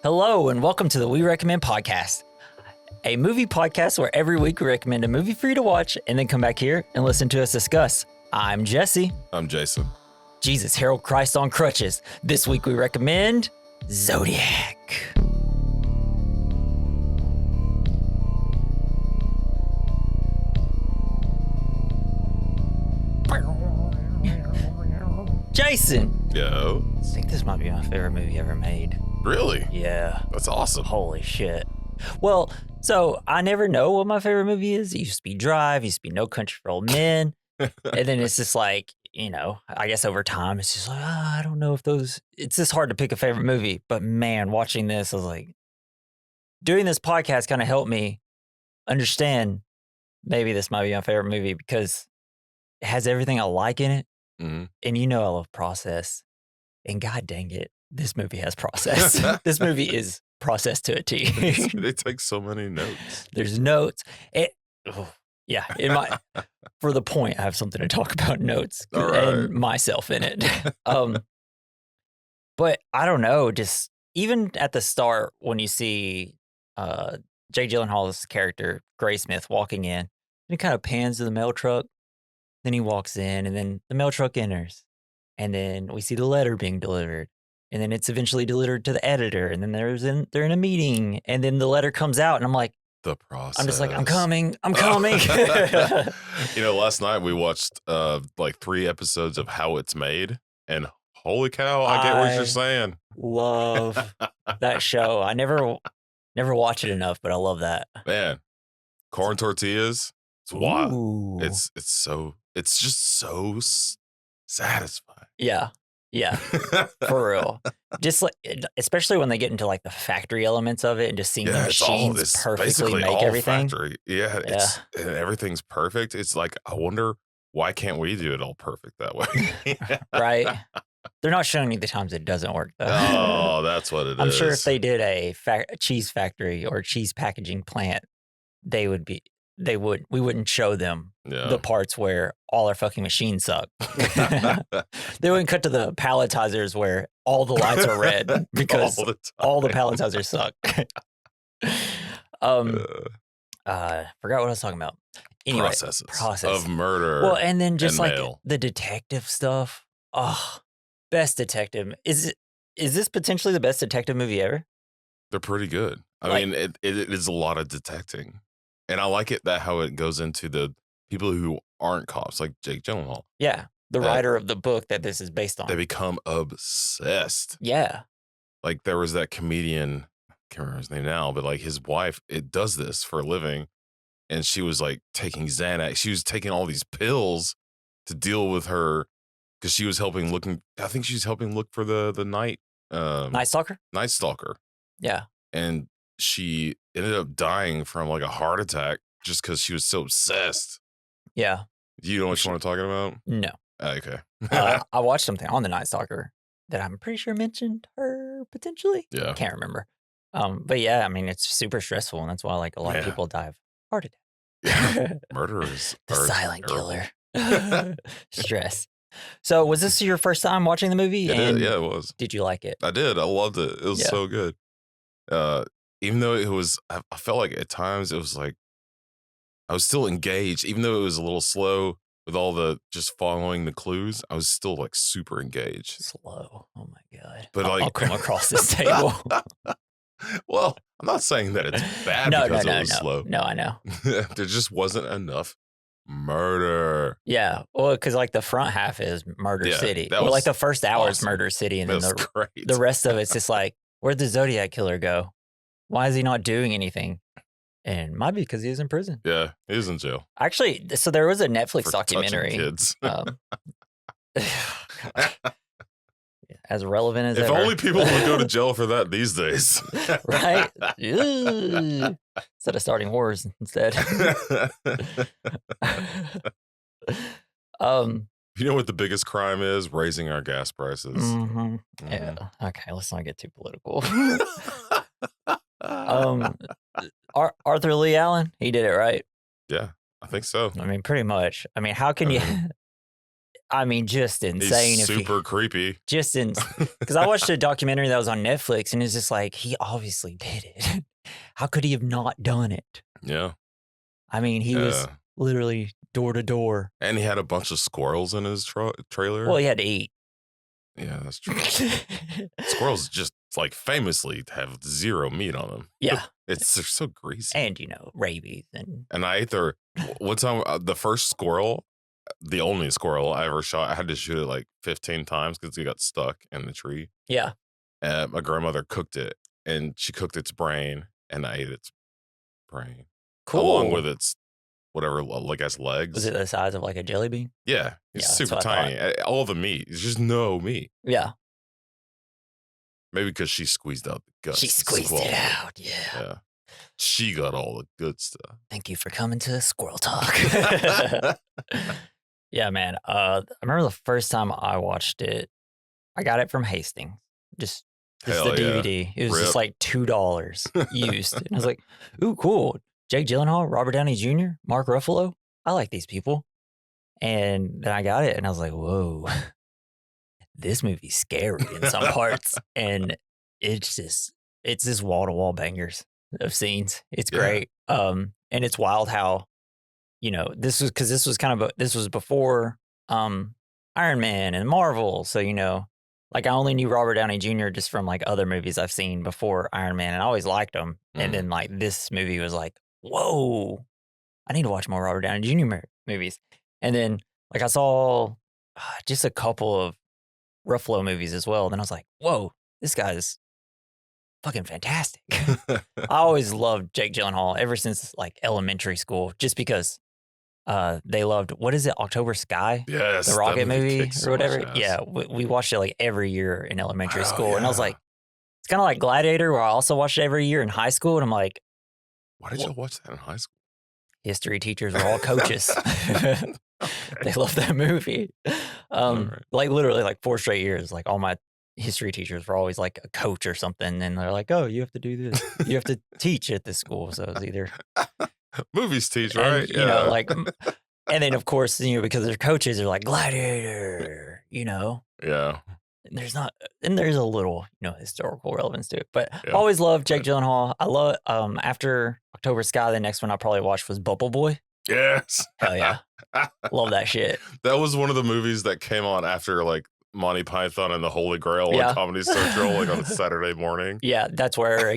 Hello, and welcome to the We Recommend podcast, a movie podcast where every week we recommend a movie for you to watch and then come back here and listen to us discuss. I'm Jesse. I'm Jason. Jesus, Harold Christ on crutches. This week we recommend Zodiac. Jason. Yo. I think this might be my favorite movie ever made. Really? Yeah. That's awesome. Holy shit. Well, so I never know what my favorite movie is. It used to be Drive, used to be No Country for Old Men. And then it's just like, you know, I guess over time it's just like, I don't know if those, it's just hard to pick a favorite movie. But man, watching this, I was like, doing this podcast kind of helped me understand maybe this might be my favorite movie because it has everything I like in it. Mm-hmm. And you know I love process. And god dang it, this movie has process. This movie is process to a T. They take so many notes. There's notes. Yeah, for the point, I have something to talk about notes and myself in it. But I don't know, just even at the start when you see Jake Gyllenhaal's character, Graysmith, walking in, and he kind of pans to the mail truck. Then he walks in, and then the mail truck enters. And then we see the letter being delivered. And then it's eventually delivered to the editor. And then they're in a meeting. And then the letter comes out. And I'm like, the process. I'm just like, I'm coming. You know, last night we watched like 3 episodes of How It's Made. And holy cow, I get what you're saying. Love that show. I never watch it enough, but I love that. Man, corn tortillas. It's wild. Ooh. It's just so satisfying. Yeah. For real. Just like, especially when they get into like the factory elements of it and just seeing the machines perfectly make everything. Factory. Yeah. And everything's perfect. It's like, I wonder, why can't we do it all perfect that way? Right. They're not showing you the times it doesn't work though. Oh, that's what it is. I'm sure if they did a cheese factory or cheese packaging plant, we wouldn't show them the parts where all our fucking machines suck. They wouldn't cut to the palletizers where all the lights are red because all the palletizers suck. Forgot what I was talking about. Anyway, process of murder. Well, and then just and like mail. the detective stuff. Oh, best detective. Is this potentially the best detective movie ever? They're pretty good. I mean, it is a lot of detecting. And I like it how it goes into the people who aren't cops, like Jake Gyllenhaal. Yeah, the writer of the book that this is based on. They become obsessed. Yeah. Like there was that comedian, I can't remember his name now, but like his wife, it does this for a living. And she was like taking Xanax. She was taking all these pills to deal with her because she was helping look for the night. Night Stalker? Night Stalker. Yeah. And she ended up dying from like a heart attack just because she was so obsessed. Yeah. Do you know what I'm talking about? No. Okay. I watched something on the Night Stalker that I'm pretty sure mentioned her potentially. Yeah. Can't remember. But yeah, I mean, it's super stressful, and that's why like a lot of people die of heart attack. Yeah. Murderers. The silent killer. Stress. So was this your first time watching the movie? Yeah, it was. Did you like it? I did. I loved it. It was so good. Even though it was, I felt like at times it was like, I was still engaged, even though it was a little slow with all the just following the clues. I was still like super engaged. Slow. Oh my God. But I'll come across this table. Well, I'm not saying that it's bad because it was slow. No, I know. There just wasn't enough murder. Yeah. Well, because like the front half is Murder City. Well, like the first hour is Murder City. And then the rest of it's just like, where'd the Zodiac killer go? Why is he not doing anything? And might be because he was in prison. Yeah, he was in jail. Actually, so there was a Netflix documentary. Kids. As relevant as if ever. only people would go to jail for that these days. Right? Instead of starting wars instead. You know what the biggest crime is? Raising our gas prices. Mm-hmm. Yeah. Okay, let's not get too political. Arthur Lee Allen, he did it right. Yeah, I think so. I mean, pretty much. I mean, how can you? I mean, just insane. He's super creepy. Just because I watched a documentary that was on Netflix, and it's just like, he obviously did it. How could he have not done it? Yeah. I mean, he was literally door to door. And he had a bunch of squirrels in his trailer. Well, he had to eat. Yeah, that's true. Squirrels just like famously have zero meat on them. Yeah. They're so greasy. And, rabies. And I ate one time, the first squirrel, the only squirrel I ever shot, I had to shoot it like 15 times because it got stuck in the tree. Yeah. My grandmother cooked it, and she cooked its brain, and I ate its brain. Cool. Along with its whatever, like its legs. Was it the size of like a jelly bean? Yeah. It's super tiny. All the meat. It's just no meat. Yeah. Maybe because she squeezed out the guts. She squeezed it out. Yeah. She got all the good stuff. Thank you for coming to Squirrel Talk. Yeah, man. I remember the first time I watched it, I got it from Hastings. Just the DVD. It was just like $2 used. And I was like, ooh, cool. Jake Gyllenhaal, Robert Downey Jr., Mark Ruffalo. I like these people. And then I got it, and I was like, whoa, this movie's scary in some parts. And it's just wall-to-wall bangers of scenes. It's great. And it's wild how, this was before Iron Man and Marvel. So, like I only knew Robert Downey Jr. just from like other movies I've seen before Iron Man, and I always liked him. And then like this movie was like, whoa, I need to watch more Robert Downey Jr. movies. And then like I saw just a couple of Ruffalo movies as well. Then I was like, whoa, this guy's fucking fantastic. I always loved Jake Gyllenhaal ever since like elementary school, just because they loved, what is it, October Sky? Yes. The rocket movie or whatever. Yeah, we watched it like every year in elementary school. Yeah. And I was like, it's kind of like Gladiator, where I also watched it every year in high school. And I'm like, why did y'all watch that in high school? History teachers were all coaches. They love that movie. Like literally like 4 straight years, like all my history teachers were always like a coach or something. And they're like, oh, you have to do this. You have to teach at this school. So it's either movies teach, right? And, like, and then of course, because they're coaches, they're like Gladiator, Yeah. And there's a little, historical relevance to it. But I always loved Jake Gyllenhaal. I love, after October Sky, the next one I probably watched was Bubble Boy. Yes. Hell yeah. Love that shit. That was one of the movies that came on after like Monty Python and the Holy Grail on Comedy Central, like on a Saturday morning. Yeah, that's where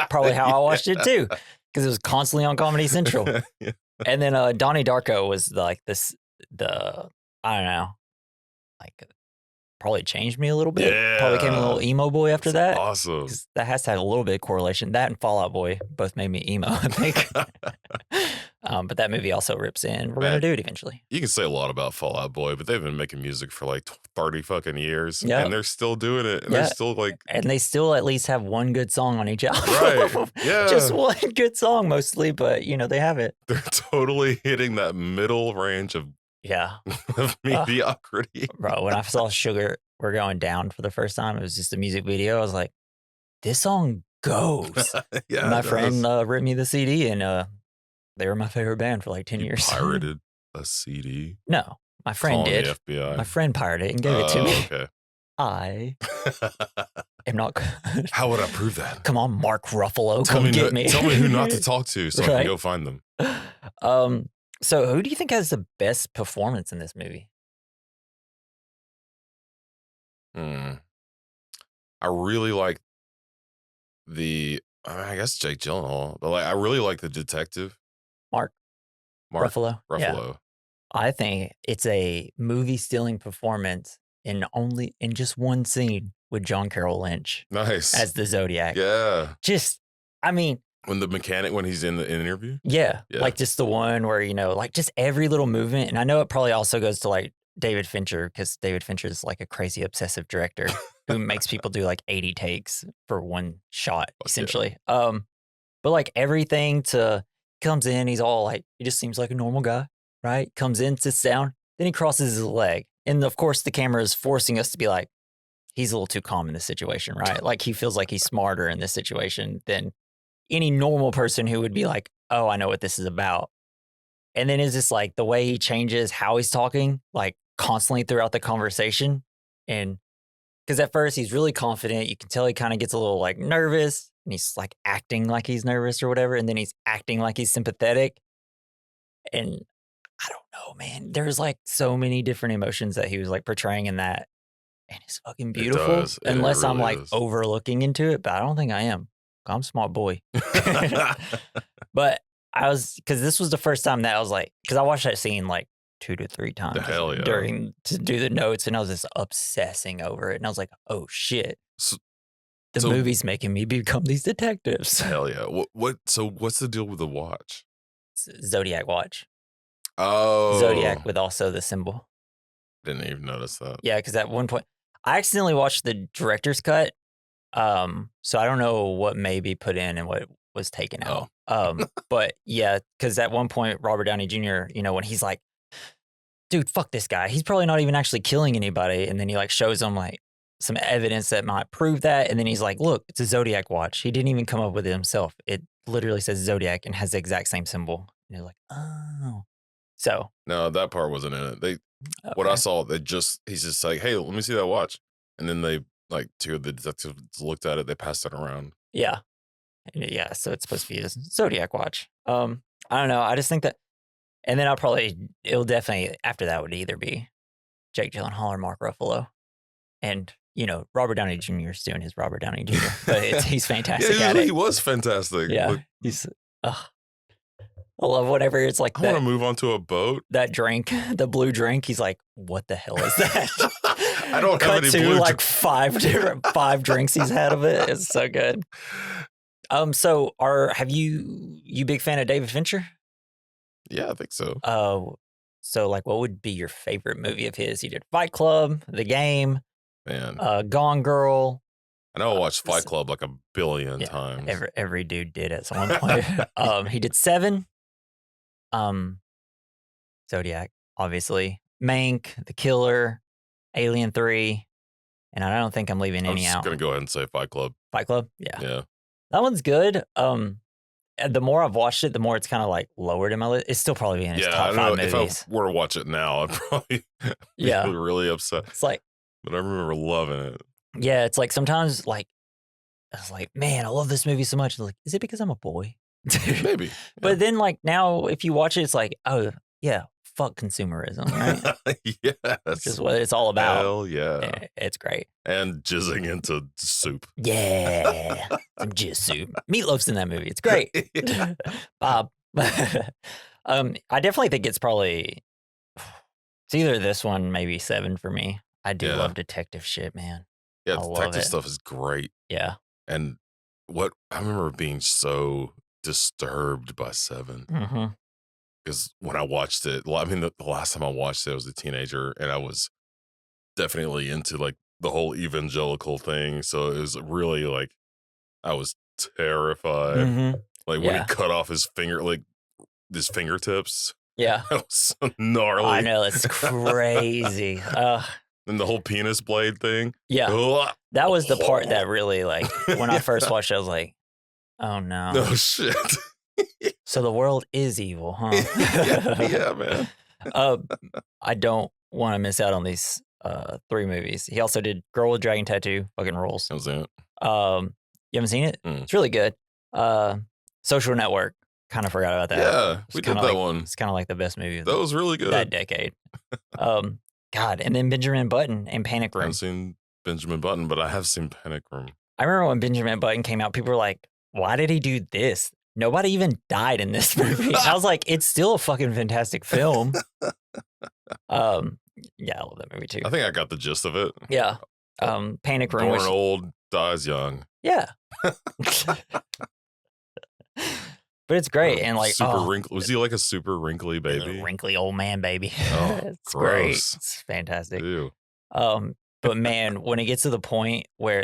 probably how I watched it too, because it was constantly on Comedy Central. Yeah. And then Donnie Darko was like I don't know, like probably changed me a little bit. Yeah. Probably became a little emo boy after that. Awesome. That has to have a little bit of correlation. That and Fall Out Boy both made me emo, I think. But that movie also rips in. We're going to do it eventually. You can say a lot about Fall Out Boy, but they've been making music for like 30 fucking years. Yep. And they're still doing it. And they're still like. And they still at least have one good song on each album. Right. Yeah. Just one good song mostly, but they have it. They're totally hitting that middle range of mediocrity. Bro, when I saw Sugar We're Going Down for the first time, it was just a music video. I was like, this song goes. Yeah. My friend ripped me the CD, and they were my favorite band for like 10 years. Pirated a CD? No, my friend did. The FBI. My friend pirated it and gave it to me. Okay. I am not good. How would I prove that? Come on, Mark Ruffalo, come get me. Tell me who not to talk to so I can go find them. So who do you think has the best performance in this movie? I really like I guess Jake Gyllenhaal, but like I really like the detective. Mark Ruffalo. Yeah. I think it's a movie-stealing performance in just one scene with John Carroll Lynch. Nice. As the Zodiac. Yeah. When the mechanic, when he's in the interview? Yeah. Like just the one where, like just every little movement. And I know it probably also goes to like David Fincher, because David Fincher is like a crazy obsessive director who makes people do like 80 takes for one shot, essentially. Yeah. But like everything comes in, he's all like, he just seems like a normal guy, right? Comes in, sits down, then he crosses his leg. And of course the camera is forcing us to be like, he's a little too calm in this situation, right? Like he feels like he's smarter in this situation than any normal person who would be like, oh, I know what this is about. And then it's just like the way he changes how he's talking, like constantly throughout the conversation. And because at first he's really confident, you can tell he kind of gets a little like nervous and he's like acting like he's nervous or whatever. And then he's acting like he's sympathetic. And I don't know, man. There's like so many different emotions that he was like portraying in that. And it's fucking beautiful. does. It Unless I'm really like is. overlooking into it, but I don't think I am. I'm a smart boy. But I was, because this was the first time that I was like, because I watched that scene like 2 to 3 times hell yeah. during to do the notes, and I was just obsessing over it. And I was like, oh shit, So movie's making me become these detectives. hell yeah. So what's the deal with the watch? Zodiac watch. Oh, Zodiac with also the symbol. Didn't even notice that. Yeah, because at one point I accidentally watched the director's cut. So I don't know what may be put in and what was taken out. But yeah, because at one point Robert Downey Jr., when he's like, dude, fuck this guy. He's probably not even actually killing anybody. And then he like shows him like some evidence that might prove that. And then he's like, look, it's a Zodiac watch. He didn't even come up with it himself. It literally says Zodiac and has the exact same symbol. And you're like, oh. So. No, that part wasn't in it. What I saw, he's just like, hey, let me see that watch. And then they, like, 2 of the detectives looked at it. They passed it around. Yeah. Yeah. So it's supposed to be a Zodiac watch. I don't know. I just think that. And then it'll definitely, after that would either be Jake Gyllenhaal or Mark Ruffalo. And, Robert Downey Jr. is doing his Robert Downey Jr., but he's fantastic at it. He was fantastic. Yeah. I love whatever. It's like I want to move onto a boat. That drink, the blue drink. He's like, what the hell is that? I don't have any blue like 5 drinks he's had of it. It's so good. So have you big fan of David Fincher? Yeah, I think so. So like, what would be your favorite movie of his? He did Fight Club, The Game, Man, Gone Girl. I know I watched Fight Club like a billion times. Every dude did at some point. He did 7. Zodiac, obviously, Mank, The Killer, Alien 3, and I don't think I'm leaving any out. I'm just gonna go ahead and say Fight Club. Fight Club, yeah. Yeah, that one's good. The more I've watched it, the more it's kind of like lowered in my list. It's still probably in his top 5 movies. If I were to watch it now, I'd probably be really upset. It's like, but I remember loving it. Yeah, it's like sometimes like I was like, man, I love this movie so much. Like, is it because I'm a boy? Maybe. Yeah. But then like now, if you watch it, it's like, oh yeah, fuck consumerism, right? Yes. Which is what it's all about. Hell yeah. It's great. And jizzing into soup. Yeah. Some jizz soup. Meatloaf's in that movie. It's great. Bob. I definitely think it's either this one, maybe 7 for me. I do love detective shit, man. Yeah, detective stuff is great. Yeah. And I remember being so disturbed by 7. Mm-hmm. Because when I watched it, I mean, the last time I watched it, I was a teenager, and I was definitely into like the whole evangelical thing. So it was really like, I was terrified. Mm-hmm. Like when he cut off his fingertips. Yeah. That was so gnarly. I know, it's crazy. And the whole penis blade thing. Yeah. Ugh. That was the part that really, like, when I first watched it, I was like, oh no. No shit. So the world is evil, huh? yeah, man. I don't want to miss out on these 3 movies. He also did Girl with Dragon Tattoo, fucking rules. That was it. You haven't seen it? It's really good. Social Network, kind of forgot about that. Yeah, we did that one. It's kind of like the best movie. That was really good. That decade. God, and then Benjamin Button and Panic Room. I haven't seen Benjamin Button, but I have seen Panic Room. I remember when Benjamin Button came out, people were like, why did he do this? Nobody even died in this movie. I was like, it's still a fucking fantastic film. Yeah, I love that movie too. I think I got the gist of it. Yeah. Panic Room. Born old, dies young. Yeah. But it's great. And like, super wrinkly. Was he like a super wrinkly baby? Wrinkly old man baby. Oh, it's gross. Great. It's fantastic. Ew. But man, when it gets to the point where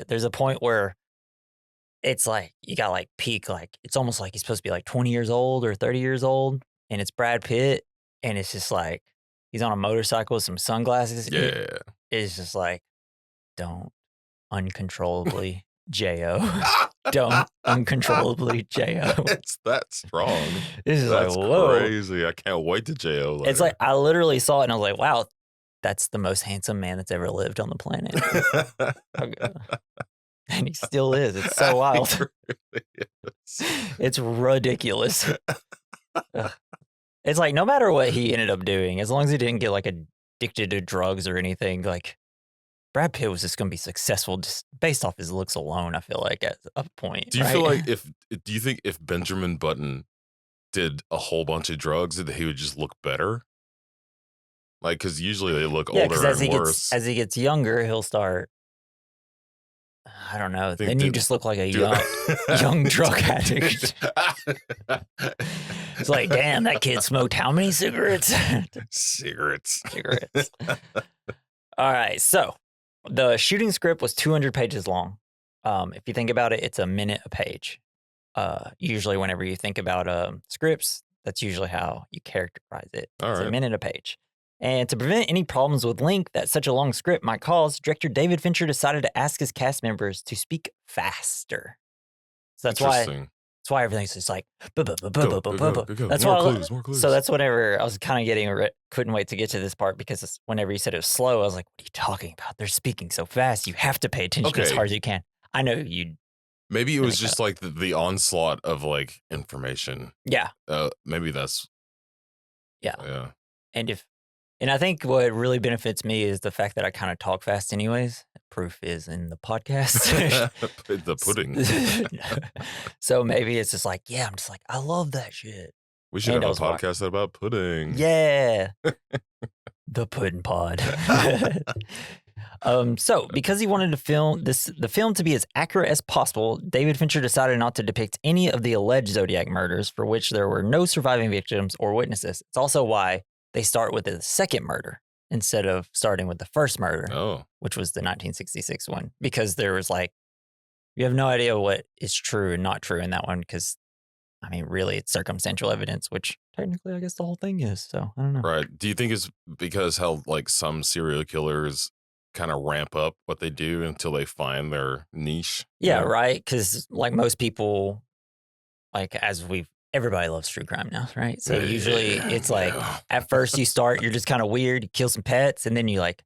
it's like, you got like peak, like, it's almost like he's supposed to be like 20 years old or 30 years old. And it's Brad Pitt. And it's just like, he's on a motorcycle with some sunglasses. Yeah. It's just like, don't uncontrollably J.O. Don't uncontrollably J.O. It's that strong. This is That's like, whoa. crazy. I can't wait to J.O. later. It's like, I literally saw it and I was like, wow, that's the most handsome man that's ever lived on the planet. And he still is. It's so wild. Really is. It's ridiculous. Ugh. It's like no matter what he ended up doing, as long as he didn't get like addicted to drugs or anything, like Brad Pitt was just going to be successful just based off his looks alone. I feel like at a point. Do you right? feel like do you think if Benjamin Button did a whole bunch of drugs, that he would just look better? Like, because usually they look older and worse. As he gets younger, he'll start. I don't know. Then you just look like a young drug addict. It's like, damn, that kid smoked how many cigarettes? Cigarettes. All right. So the shooting script was 200 pages long. If you think about it, it's a minute a page. Usually whenever you think about scripts, that's usually how you characterize it. It's a minute a page. And to prevent any problems with length that such a long script might cause, director David Fincher decided to ask his cast members to speak faster. So that's why everything's just like, that's why. More clues. So that's whenever I was kind of getting, couldn't wait to get to this part because whenever you said it was slow, I was like, what are you talking about? They're speaking so fast. You have to pay attention as hard as you can. I know you. Maybe it was just like the onslaught of like information. Yeah. Maybe that's. Yeah. And I think what really benefits me is the fact that I kind of talk fast anyways. Proof is in the podcast. The pudding. So maybe it's just like, I'm just like, I love that shit. We should have a podcast about pudding. Yeah. The Pudding Pod. So because he wanted the film to be as accurate as possible, David Fincher decided not to depict any of the alleged Zodiac murders for which there were no surviving victims or witnesses. It's also why they start with the second murder instead of starting with the first murder, which was the 1966 one, because there was like, you have no idea what is true and not true in that one because, I mean, really, it's circumstantial evidence, which technically I guess the whole thing is. So I don't know. Right. Do you think it's because how like some serial killers kind of ramp up what they do until they find their niche? Yeah, right. Because like most people, like everybody loves true crime now, right? So usually it's like at first you're just kind of weird, you kill some pets, and then you like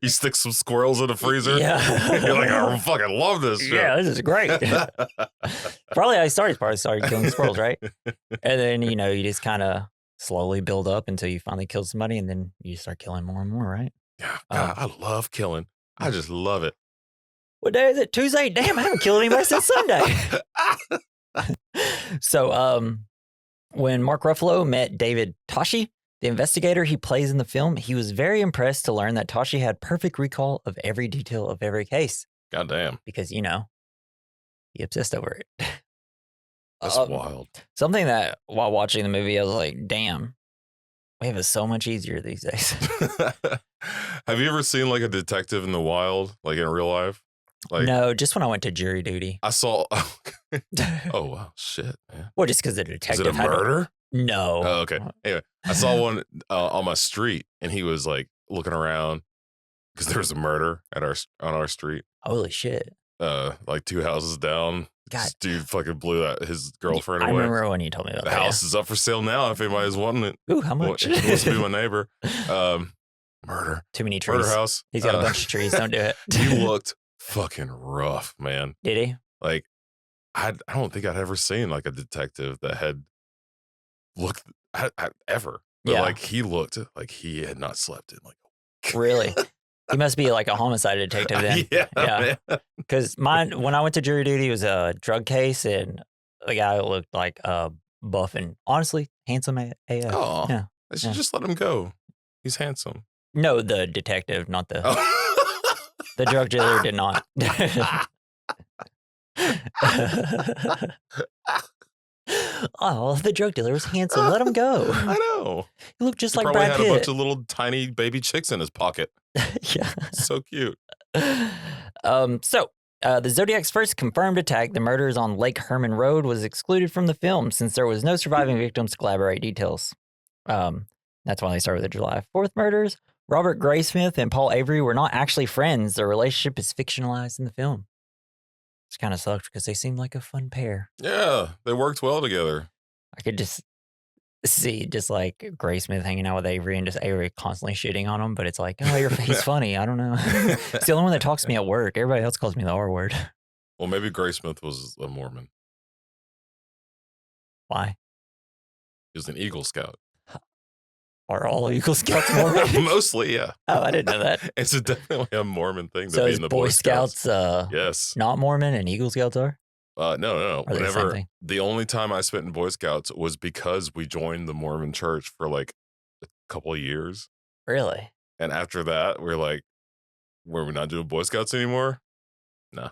you stick some squirrels in the freezer. Yeah. You're like, I fucking love this shit. Yeah, this is great. Probably how I started killing squirrels, right? And then, you just kind of slowly build up until you finally kill somebody, and then you start killing more and more, right? Yeah, God, I love killing. I just love it. What day is it? Tuesday? Damn, I haven't killed anybody since Sunday. So, when Mark Ruffalo met David Toschi, the investigator he plays in the film, he was very impressed to learn that Toschi had perfect recall of every detail of every case. Goddamn. Because, he obsessed over it. That's wild. Something that while watching the movie, I was like, damn, we have it so much easier these days. Have you ever seen like a detective in the wild, like in real life? Like, no, just when I went to jury duty. I saw. Oh wow, shit, man. Well, just because the detective. Is it a murder? No. Oh, okay. Anyway, I saw one on my street, and he was like looking around because there was a murder on our street. Holy shit. Like 2 houses down. God. This dude fucking blew his girlfriend away. I remember when you told me about the that. The house is up for sale now if anybody's wanting it. Ooh, how much? He wants to be my neighbor. Murder. Too many trees. Murder house. He's got a bunch of trees. Don't do it. He looked fucking rough, man. Did he? Like, I don't think I'd ever seen like a detective that had looked ever. But like he looked like he had not slept in like a week. Really? He must be like a homicide detective then. Yeah. Because when I went to jury duty, it was a drug case, and the guy looked like buff and honestly handsome AF. Oh, yeah. I should just let him go. He's handsome. No, the detective, not the the drug dealer did not. Oh, the drug dealer was handsome. Let him go. I know. He looked just like Brad Pitt. Probably had a bunch of little tiny baby chicks in his pocket. Yeah. So cute. The Zodiac's first confirmed attack, the murders on Lake Herman Road, was excluded from the film since there was no surviving victims to collaborate details. That's why they started with the July 4th murders. Robert Graysmith and Paul Avery were not actually friends. Their relationship is fictionalized in the film. Which kind of sucked because they seemed like a fun pair. Yeah, they worked well together. see just like Gray Smith hanging out with Avery and just Avery constantly shitting on him, but it's like, oh, he's funny. I don't know. It's the only one that talks to me at work. Everybody else calls me the R word. Well, maybe Gray Smith was a Mormon. Why? He was an Eagle Scout. Are all Eagle Scouts Mormon? Mostly, yeah. Oh, I didn't know that. It's definitely a Mormon thing to So be is in the Boy Scouts yes. not Mormon and Eagle Scouts are? No. Are they the same thing? The only time I spent in Boy Scouts was because we joined the Mormon church for like a couple of years. Really? And after that, we're like, were we not doing Boy Scouts anymore? No.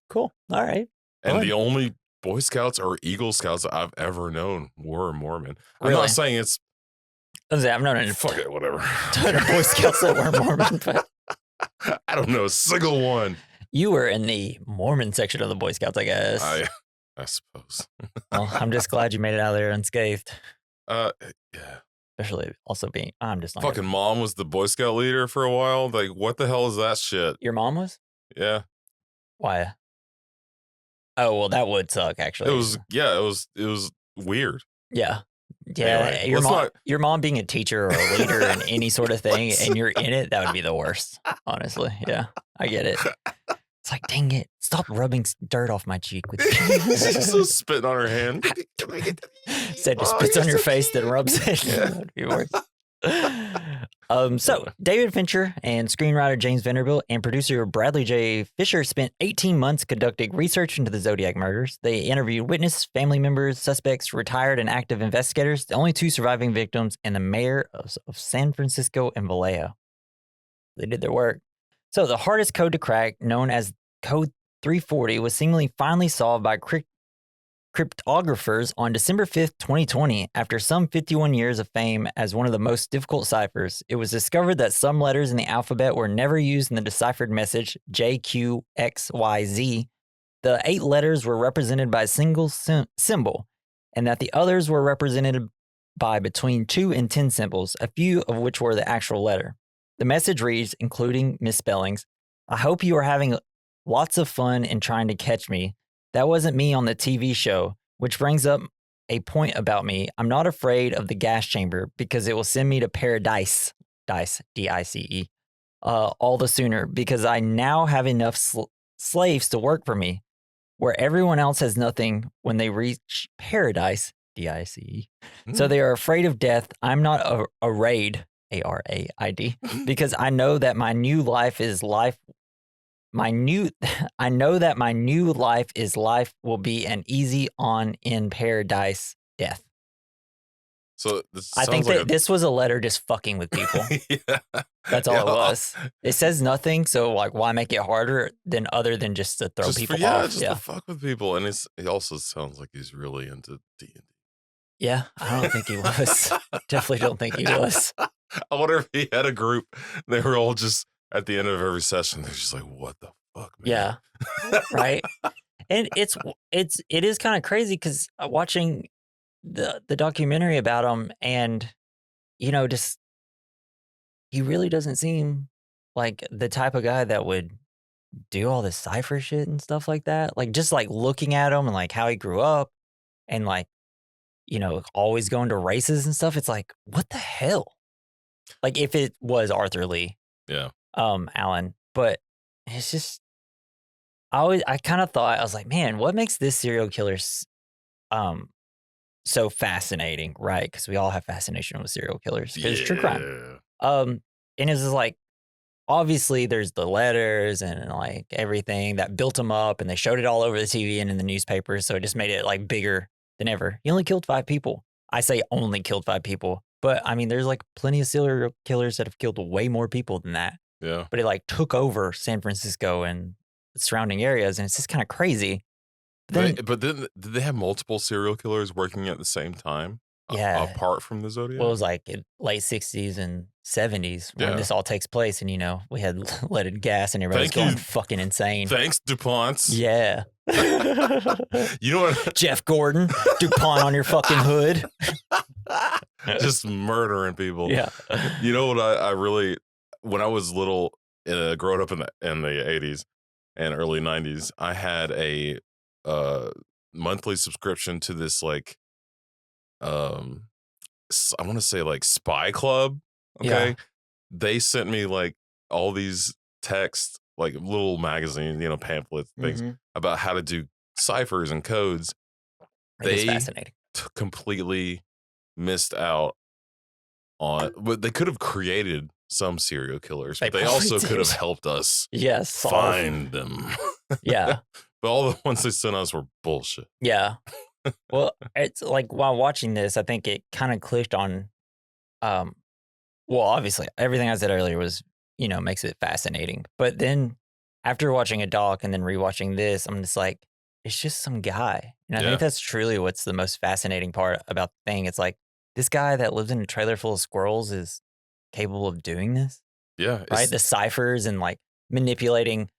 Cool. All right. And Fun. the only Boy Scouts or Eagle Scouts that I've ever known were Mormon. I'm Really? not saying it's I've known any fuck it, whatever. Boy Scouts that were Mormon, but I don't know a single one. you were in the Mormon section of the Boy Scouts, I guess. I suppose. Well, I'm just glad you made it out of there unscathed. Yeah. Especially also being, I'm just not. Fucking mom was the Boy Scout leader for a while. Like, what the hell is that shit? Your mom was? Yeah. Why? Oh, well, that would suck, actually. It was weird. Yeah. Yeah. Anyway, your mom being a teacher or a leader in any sort of thing and you're in it, that would be the worst. Honestly. Yeah. I get it. It's like, dang it. Stop rubbing dirt off my cheek with She's just spitting on her hand. Said just spits on your face, then rubs it. Yeah. That'd be worse. So David Fincher and screenwriter James Vanderbilt and producer Bradley J. Fisher spent 18 months conducting research into the Zodiac murders. They interviewed witnesses, family members, suspects, retired and active investigators, the only two surviving victims, and the mayor of San Francisco and Vallejo. They did their work. So the hardest code to crack, known as Code 340, was seemingly finally solved by cryptographers on December 5th, 2020. After some 51 years of fame as one of the most difficult ciphers, it was discovered that some letters in the alphabet were never used in the deciphered message JQXYZ. The 8 letters were represented by a single symbol, and that the others were represented by between 2 and 10 symbols, a few of which were the actual letter. The message reads, including misspellings, "I hope you are having lots of fun in trying to catch me. That wasn't me on the TV show," which brings up a point about me. I'm not afraid of the gas chamber because it will send me to paradise, D-I-C-E, all the sooner because I now have enough slaves to work for me, where everyone else has nothing when they reach paradise, D-I-C-E. So they are afraid of death. I'm not arrayed, A-R-A-I-D, because I know that my new life is life. I know that my new life will be an easy on in paradise death. So I think that this was a letter just fucking with people. Yeah. That's all it was. It says nothing, so like, why make it harder than other than just to throw people off? Just to fuck with people, and it also sounds like he's really into D&D. Yeah, I don't think he was. Definitely don't think he was. I wonder if he had a group. They were all just at the end of every session. They're just like, "What the fuck, man?" Yeah, right. And it is kind of crazy because watching the documentary about him, and just he really doesn't seem like the type of guy that would do all this cipher shit and stuff like that. Like just like looking at him and like how he grew up, and like always going to races and stuff. It's like, what the hell? Like if it was Arthur Lee, yeah, Alan, but it's just I kind of thought, I was like, man, what makes this serial killer so fascinating, right? Because we all have fascination with serial killers because it's true crime. And it's just like, obviously there's the letters and like everything that built him up, and they showed it all over the TV and in the newspapers, so it just made it like bigger than ever. He only killed 5 people. I say only killed 5 people, but I mean, there's like plenty of serial killers that have killed way more people than that. Yeah. But it like took over San Francisco and surrounding areas, and it's just kind of crazy. But then did they have multiple serial killers working at the same time? Yeah. Apart from the Zodiac? Well, it was like in late 60s and 70s when this all takes place, and we had leaded gas and everybody was going fucking insane. Thanks, DuPonts. Yeah. You know what? Jeff Gordon, DuPont on your fucking hood. Just murdering people. Yeah. You know what I really, when I was little, growing up in the 80s and early 90s, I had a monthly subscription to this like I want to say like Spy Club. Okay. Yeah. They sent me like all these texts, like little magazine, pamphlets, things Mhm. about how to do ciphers and codes. It is They fascinating. completely missed out on, but they could have created some serial killers, They but they probably also could have did. helped us Yes. Solve. find them. Yeah. But all the ones they sent us were bullshit. Yeah. Well, it's like while watching this, I think it kind of clicked on, well, obviously everything I said earlier was, makes it fascinating. But then after watching a doc and then rewatching this, I'm just like, it's just some guy. And I Yeah. think that's truly what's the most fascinating part about the thing. It's like this guy that lives in a trailer full of squirrels is capable of doing this, Yeah. right? The ciphers and like manipulating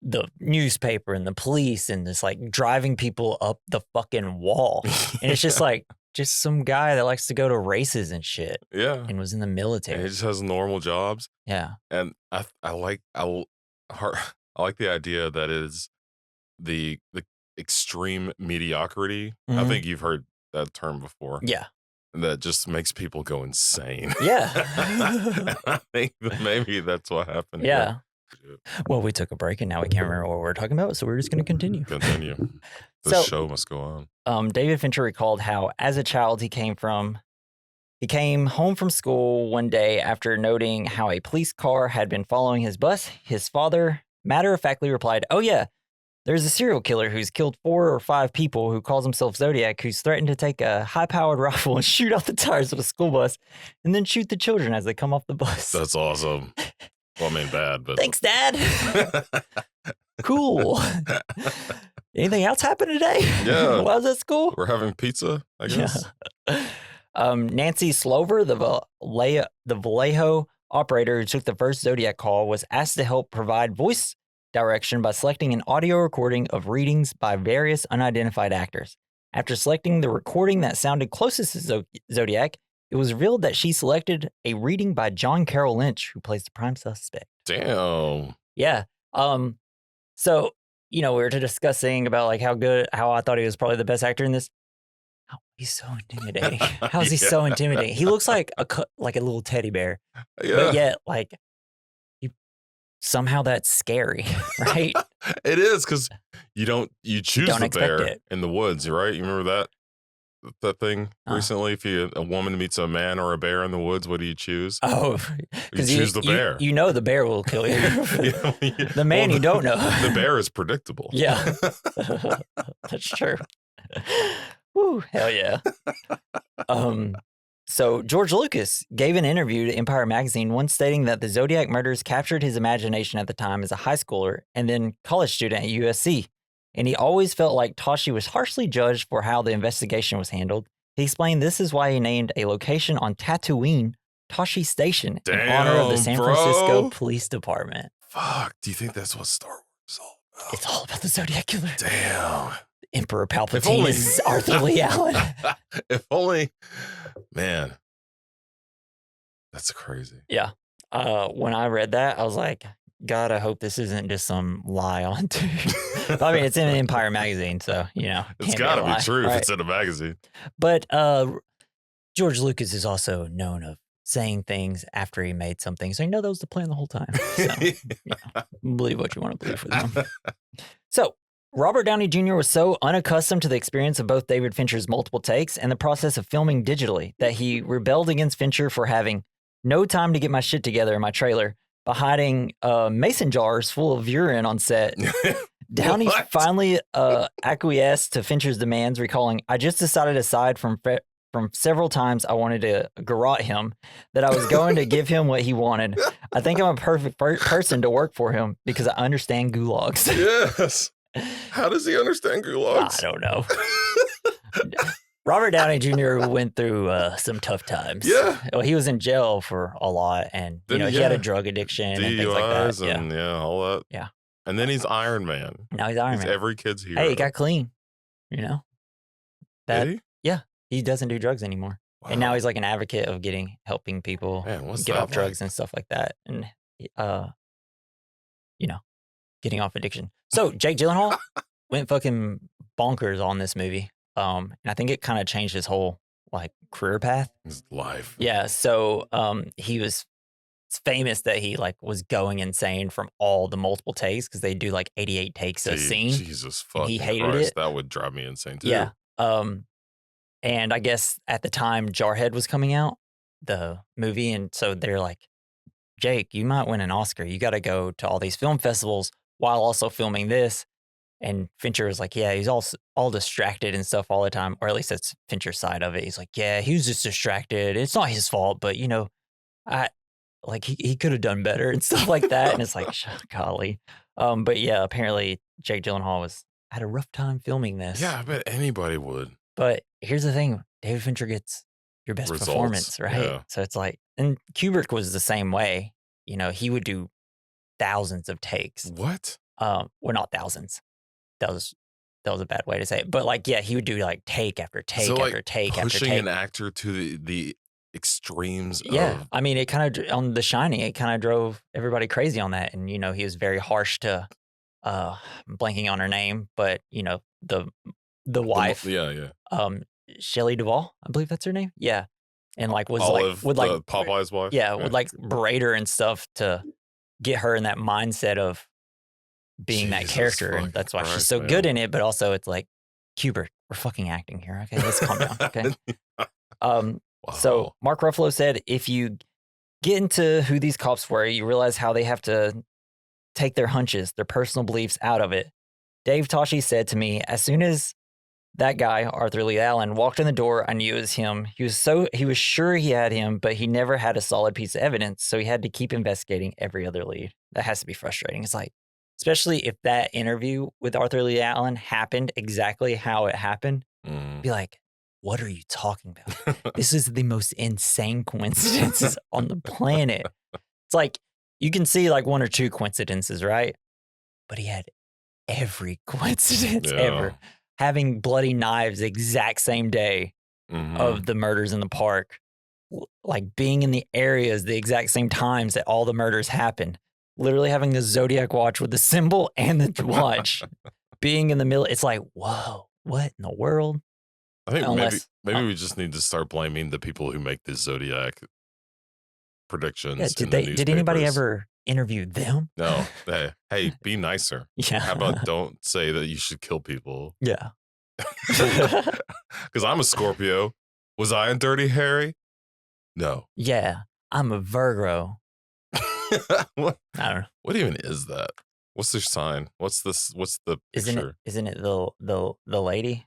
the newspaper and the police and just like driving people up the fucking wall. And it's just like, just some guy that likes to go to races and shit yeah. and was in the And military. he just has normal jobs. Yeah. And I like the idea that is the extreme mediocrity. I Mhm. think you've heard that term before. Yeah. That just makes people go insane. Yeah. And I think that maybe that's what happened. Yeah. Here. Well, we took a break and now we can't remember what we're talking about. So we're just going to continue. Continue. The So- show must go on. David Fincher recalled how, as a child, he came home from school one day after noting how a police car had been following his bus. His father matter-of-factly replied, "Oh yeah, there's a serial killer who's killed 4 or 5 people who calls himself Zodiac, who's threatened to take a high-powered rifle and shoot out the tires of a school bus and then shoot the children as they come off the bus." That's awesome. Well, I mean, bad, but Thanks, Dad. Cool. Anything else happened today? Yeah. While I was at school? we're having pizza, I guess. Yeah. Nancy Slover, the Vallejo operator who took the first Zodiac call, was asked to help provide voice direction by selecting an audio recording of readings by various unidentified actors. After selecting the recording that sounded closest to Zodiac, it was revealed that she selected a reading by John Carroll Lynch, who plays the prime suspect. Damn. Yeah. So, we were discussing about like how I thought he was probably the best actor in this. Oh, he's so intimidating. How is he so intimidating? He looks like a little teddy bear, Yeah. but yet like somehow that's scary, right? It is, because you choose don't the expect bear it. in the woods, right? You remember that thing recently? If a woman meets a man or a bear in the woods, what do you choose? Oh, You because choose the bear. You know the bear will kill you. The man you don't know. The bear is predictable. Yeah, that's true. Woo, hell yeah. So George Lucas gave an interview to Empire Magazine, once stating that the Zodiac murders captured his imagination at the time as a high schooler and then college student at USC. And he always felt like Tashi was harshly judged for how the investigation was handled. He explained this is why he named a location on Tatooine Tashi Station in honor of the Damn, San bro. Francisco Police Department. Fuck. Do you think that's what Star Wars is all about? It's all about the Zodiac Killer. Damn. Emperor If Palpatine only- is Arthur Lee Allen. If only, man. That's crazy. Yeah. When I read that, I was like, God, I hope this isn't just some lie on TV. I mean, it's in Empire Magazine, so, It's got to be true if right? it's in a magazine. But George Lucas is also known of saying things after he made something. So, that was the plan the whole time. So, believe what you want to believe with him. So, Robert Downey Jr. was so unaccustomed to the experience of both David Fincher's multiple takes and the process of filming digitally that he rebelled against Fincher for having no time to get my shit together in my trailer by hiding mason jars full of urine on set. Downey What? finally acquiesced to Fincher's demands, recalling, "I just decided aside from several times I wanted to garrote him that I was going to give him what he wanted. I think I'm a perfect person to work for him because I understand gulags." Yes. How does he understand gulags? I don't know. Robert Downey Jr. went through some tough times. Yeah. Well, he was in jail for a lot, and he had a drug addiction and things like that. DUIs and all that. Yeah. And then he's Iron Man. Now he's Iron He's Man. every kid's hero. Hey, he got clean. That Did he? he doesn't do drugs anymore, and now Wow. he's like an advocate of helping people Man, what's get that off drugs like? and stuff like that, and getting off addiction. So Jake Gyllenhaal went fucking bonkers on this movie, and I think it kind of changed his whole like career path. His life. Yeah, so he was famous that he like was going insane from all the multiple takes because they do like 88 takes a scene. Jesus and he fucking hated Christ. it. That would drive me insane too. Yeah. And I guess at the time Jarhead was coming out, the movie, and so they're like, Jake, you might win an Oscar. You got to go to all these film festivals while also filming this. And Fincher was like, yeah, he's all distracted and stuff all the time, or at least that's Fincher's side of it. He's like, yeah, he was just distracted. It's not his fault, but I like he could have done better and stuff like that. And it's like, golly. But yeah, apparently Jake Gyllenhaal had a rough time filming this. Yeah, I bet anybody would. But here's the thing, David Fincher gets your best performance, right? Yeah. So it's like, and Kubrick was the same way. He would do thousands of takes. What? Well, not thousands. That was a bad way to say it. But like, yeah, he would do like take after take after take after take. Pushing an actor to the extremes. Yeah, I mean, it kind of on The Shining, it kind of drove everybody crazy on that. And he was very harsh to, I'm blanking on her name, but the wife. Yeah. Shelley Duvall, I believe that's her name. Yeah, and like was Olive, would like Popeye's wife. Yeah, would like berate her and stuff to get her in that mindset of being that character, and that's why she's so good in it. But also, it's like, Kubrick, we're fucking acting here. Okay, let's calm down. Okay. Wow. So Mark Ruffalo said, if you get into who these cops were, you realize how they have to take their hunches, their personal beliefs out of it. Dave Toschi said to me, as soon as that guy, Arthur Lee Allen, walked in the door, I knew it was him. He was sure he had him, but he never had a solid piece of evidence, so he had to keep investigating every other lead. That has to be frustrating. It's like, especially if that interview with Arthur Lee Allen happened exactly how it happened, be like, what are you talking about? This is the most insane coincidences on the planet. It's like, you can see like one or two coincidences, right? But he had every coincidence ever. Having bloody knives the exact same day of the murders in the park, like being in the areas the exact same times that all the murders happened, literally having the Zodiac watch with the symbol and the watch, being in the middle. It's like, whoa, what in the world? I think maybe we just need to start blaming the people who make the Zodiac predictions. Yeah, did anybody ever interview them? No. Hey, be nicer. Yeah. How about don't say that you should kill people? Yeah. Because I'm a Scorpio. Was I in Dirty Harry? No. Yeah, I'm a Virgo. What? I don't know. What even is that? What's their sign? What's this? What's the picture? Isn't it the lady?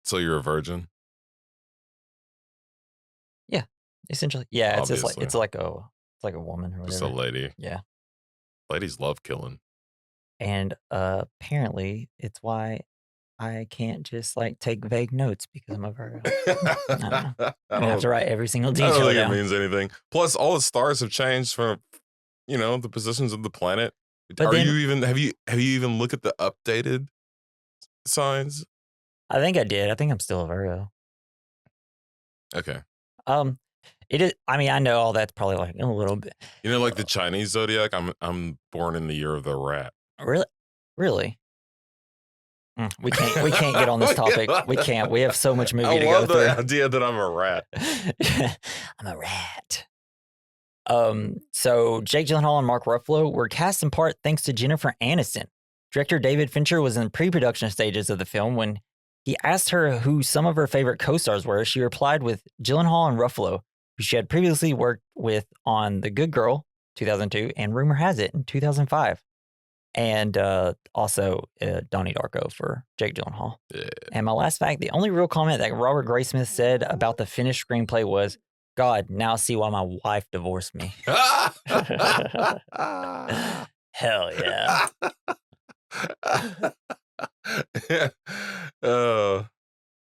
So you're a virgin? Yeah, essentially. Yeah, Obviously. it's like a woman or whatever. Just a lady. Yeah. Ladies love killing. And apparently it's why I can't just like take vague notes because I'm a Virgo. I don't have to write every single detail. I don't think down. it means anything. Plus, all the stars have changed from, the positions of the planet. Have you even looked at the updated signs? I think I did. I think I'm still a Virgo. Okay. It is. I mean, I know all that's probably like a little bit. Like the Chinese zodiac. I'm born in the year of the rat. Really. We can't get on this topic. We can't. We have so much movie to go love through. the idea that I'm a rat. I'm a rat. So Jake Gyllenhaal and Mark Ruffalo were cast in part thanks to Jennifer Aniston. Director David Fincher was in pre-production stages of the film when he asked her who some of her favorite co-stars were. She replied with Gyllenhaal and Ruffalo, who she had previously worked with on The Good Girl, 2002, and Rumor Has It in 2005. And also Donnie Darko for Jake Gyllenhaal. Yeah. And my last fact, the only real comment that Robert Graysmith said about the finished screenplay was, God, now I see why my wife divorced me. Hell yeah.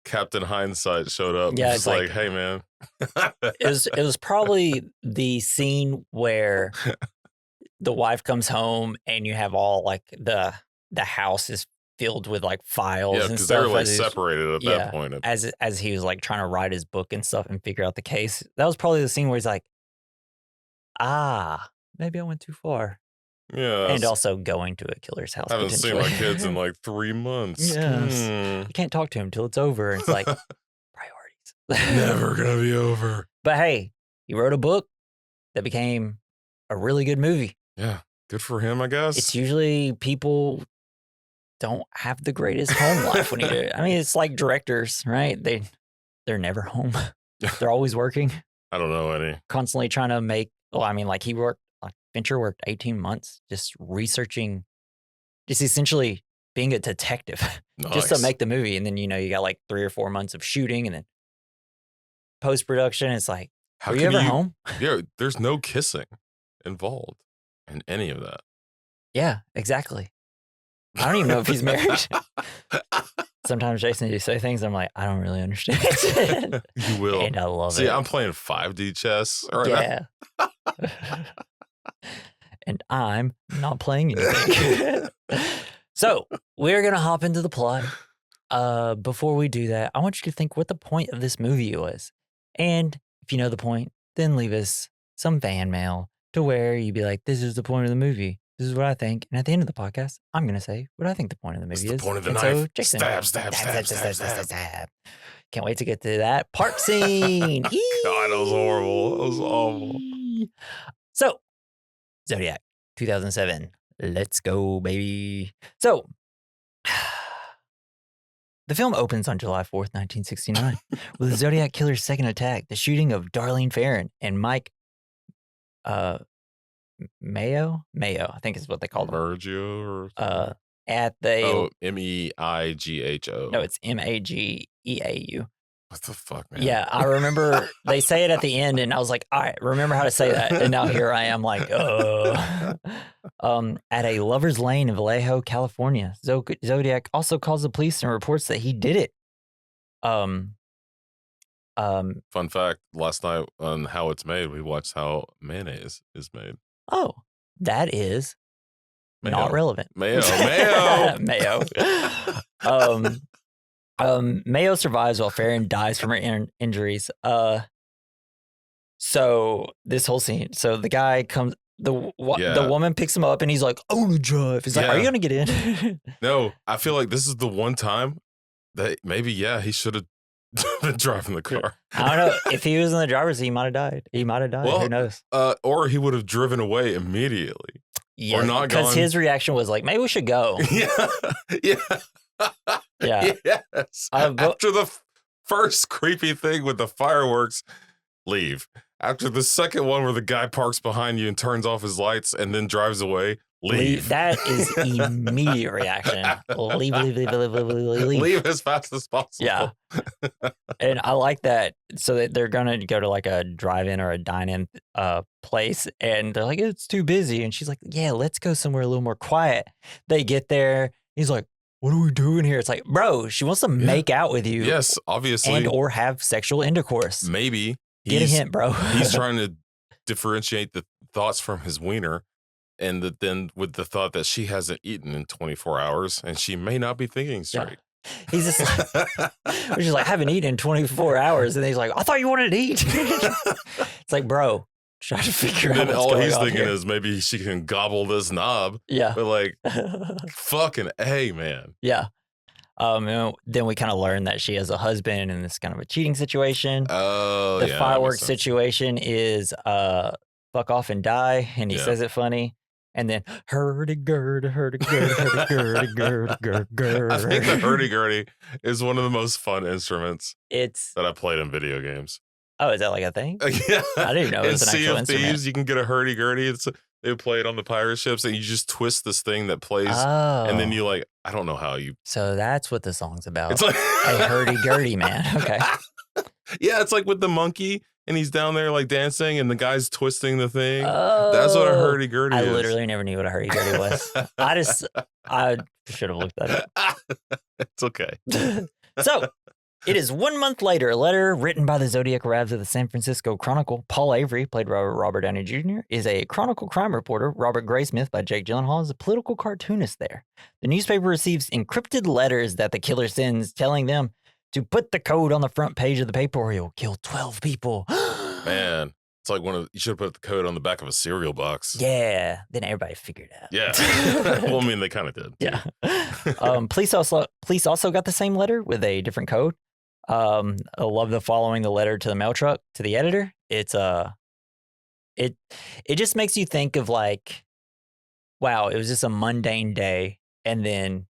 Captain Hindsight showed up. Yeah, it's like, hey, man. it was probably the scene where the wife comes home and you have all like the house is filled with like files and stuff. Because they were like separated at that point. As he was like trying to write his book and stuff and figure out the case. That was probably the scene where he's like, maybe I went too far. Yeah. And also going to a killer's house. Haven't seen my kids in like 3 months. Yes. You can't talk to him till it's over. It's like priorities. Never gonna be over. But hey, he wrote a book that became a really good movie. Yeah. Good for him, I guess. It's usually people don't have the greatest home life when you do it. I mean, it's like directors, right? They're never home. They're always working. I don't know any. Constantly trying to make, well, I mean, like Fincher worked 18 months just researching, just essentially being a detective just to make the movie. And then, you got like 3 or 4 months of shooting and then post-production. It's like, were you ever home? Yeah, there's no kissing involved in any of that. Yeah, exactly. I don't even know if he's married. Sometimes, Jason, you say things, I'm like, I don't really understand. You will. And I love it. See, I'm playing 5D chess right now. And I'm not playing anything. So, we're going to hop into the plot. Before we do that, I want you to think what the point of this movie was. And if you know the point, then leave us some fan mail to where you'd be like, this is the point of the movie. This is what I think. And at the end of the podcast, I'm going to say what I think the point of the movie is. The point of the knife. So, Jason, Stab. Can't wait to get to that park scene. God, that was horrible. That was awful. So, Zodiac, 2007. Let's go, baby. So, the film opens on July 4th, 1969, with the Zodiac killer's second attack, the shooting of Darlene Ferrin and Mike Mayo, I think is what they call them. Mergio or at the Meigho. No, it's Mageau. What the fuck, man? Yeah, I remember they say it at the end, and I was like, all right, remember how to say that. And now here I am, like, at a lover's lane in Vallejo, California. Zodiac also calls the police and reports that he did it. Fun fact: last night on How It's Made, we watched how mayonnaise is made. Oh, that is Mayo. not relevant. Mayo. Mayo survives while Ferrin dies from her injuries. So this whole scene. So the guy comes. The woman picks him up and he's like, "I want to drive." He's like, "Are you gonna get in?" No, I feel like this is the one time that maybe he should have been driving the car. I don't know. If he was in the driver's seat, he might have died. Well, who knows? Or he would have driven away immediately. Yeah, or not because his reaction was like, "Maybe we should go." Yeah. Yes. But after the first creepy thing with the fireworks, leave. After the second one where the guy parks behind you and turns off his lights and then drives away, leave. That is immediate reaction. Leave. Leave as fast as possible. Yeah. And I like that. So that they're going to go to like a drive-in or a dine-in place. And they're like, it's too busy. And she's like, yeah, let's go somewhere a little more quiet. They get there. He's like, what are we doing here? It's like, bro, she wants to make out with you. Yes, obviously. And or have sexual intercourse. Maybe. Get a hint, bro. He's trying to differentiate the thoughts from his wiener. And then with the thought that she hasn't eaten in 24 hours and she may not be thinking straight. Yeah. He's just like, she's like, I haven't eaten in 24 hours. And he's like, I thought you wanted to eat. It's like, bro, try to figure out what's all going he's on thinking here. is maybe she can gobble this knob. Yeah. But like, fucking A, man. Yeah. Then we kind of learn that she has a husband and it's kind of a cheating situation. Oh, the fireworks situation is fuck off and die. And he says it funny. And then hurdy-gurdy. I think the hurdy-gurdy is one of the most fun instruments that I played in video games. Oh, is that like a thing? Yeah. I didn't know it was an actual instrument. Sea of Thieves, you can get a hurdy-gurdy. They play it on the pirate ships and you just twist this thing that plays. Oh. And then you like, I don't know how you. So that's what the song's about. It's like a hurdy-gurdy, man. Okay. Yeah, it's like with the monkey and he's down there like dancing and the guy's twisting the thing. Oh, that's what a hurdy-gurdy is. I literally never knew what a hurdy-gurdy was. I should have looked that up. It's okay. So, it is 1 month later. A letter written by the Zodiac arrives at the San Francisco Chronicle. Paul Avery, played by Robert Downey Jr., is a Chronicle crime reporter. Robert Graysmith, by Jake Gyllenhaal, is a political cartoonist there. The newspaper receives encrypted letters that the killer sends, telling them to put the code on the front page of the paper or he'll kill 12 people. Man, it's It's like you should have put the code on the back of a cereal box. Yeah. Then everybody figured it out. Yeah. Well, I mean, they kind of did. Yeah. Police also got the same letter with a different code. I love the following the letter to the mail truck to the editor. It's it just makes you think of like, wow, it was just a mundane day, and then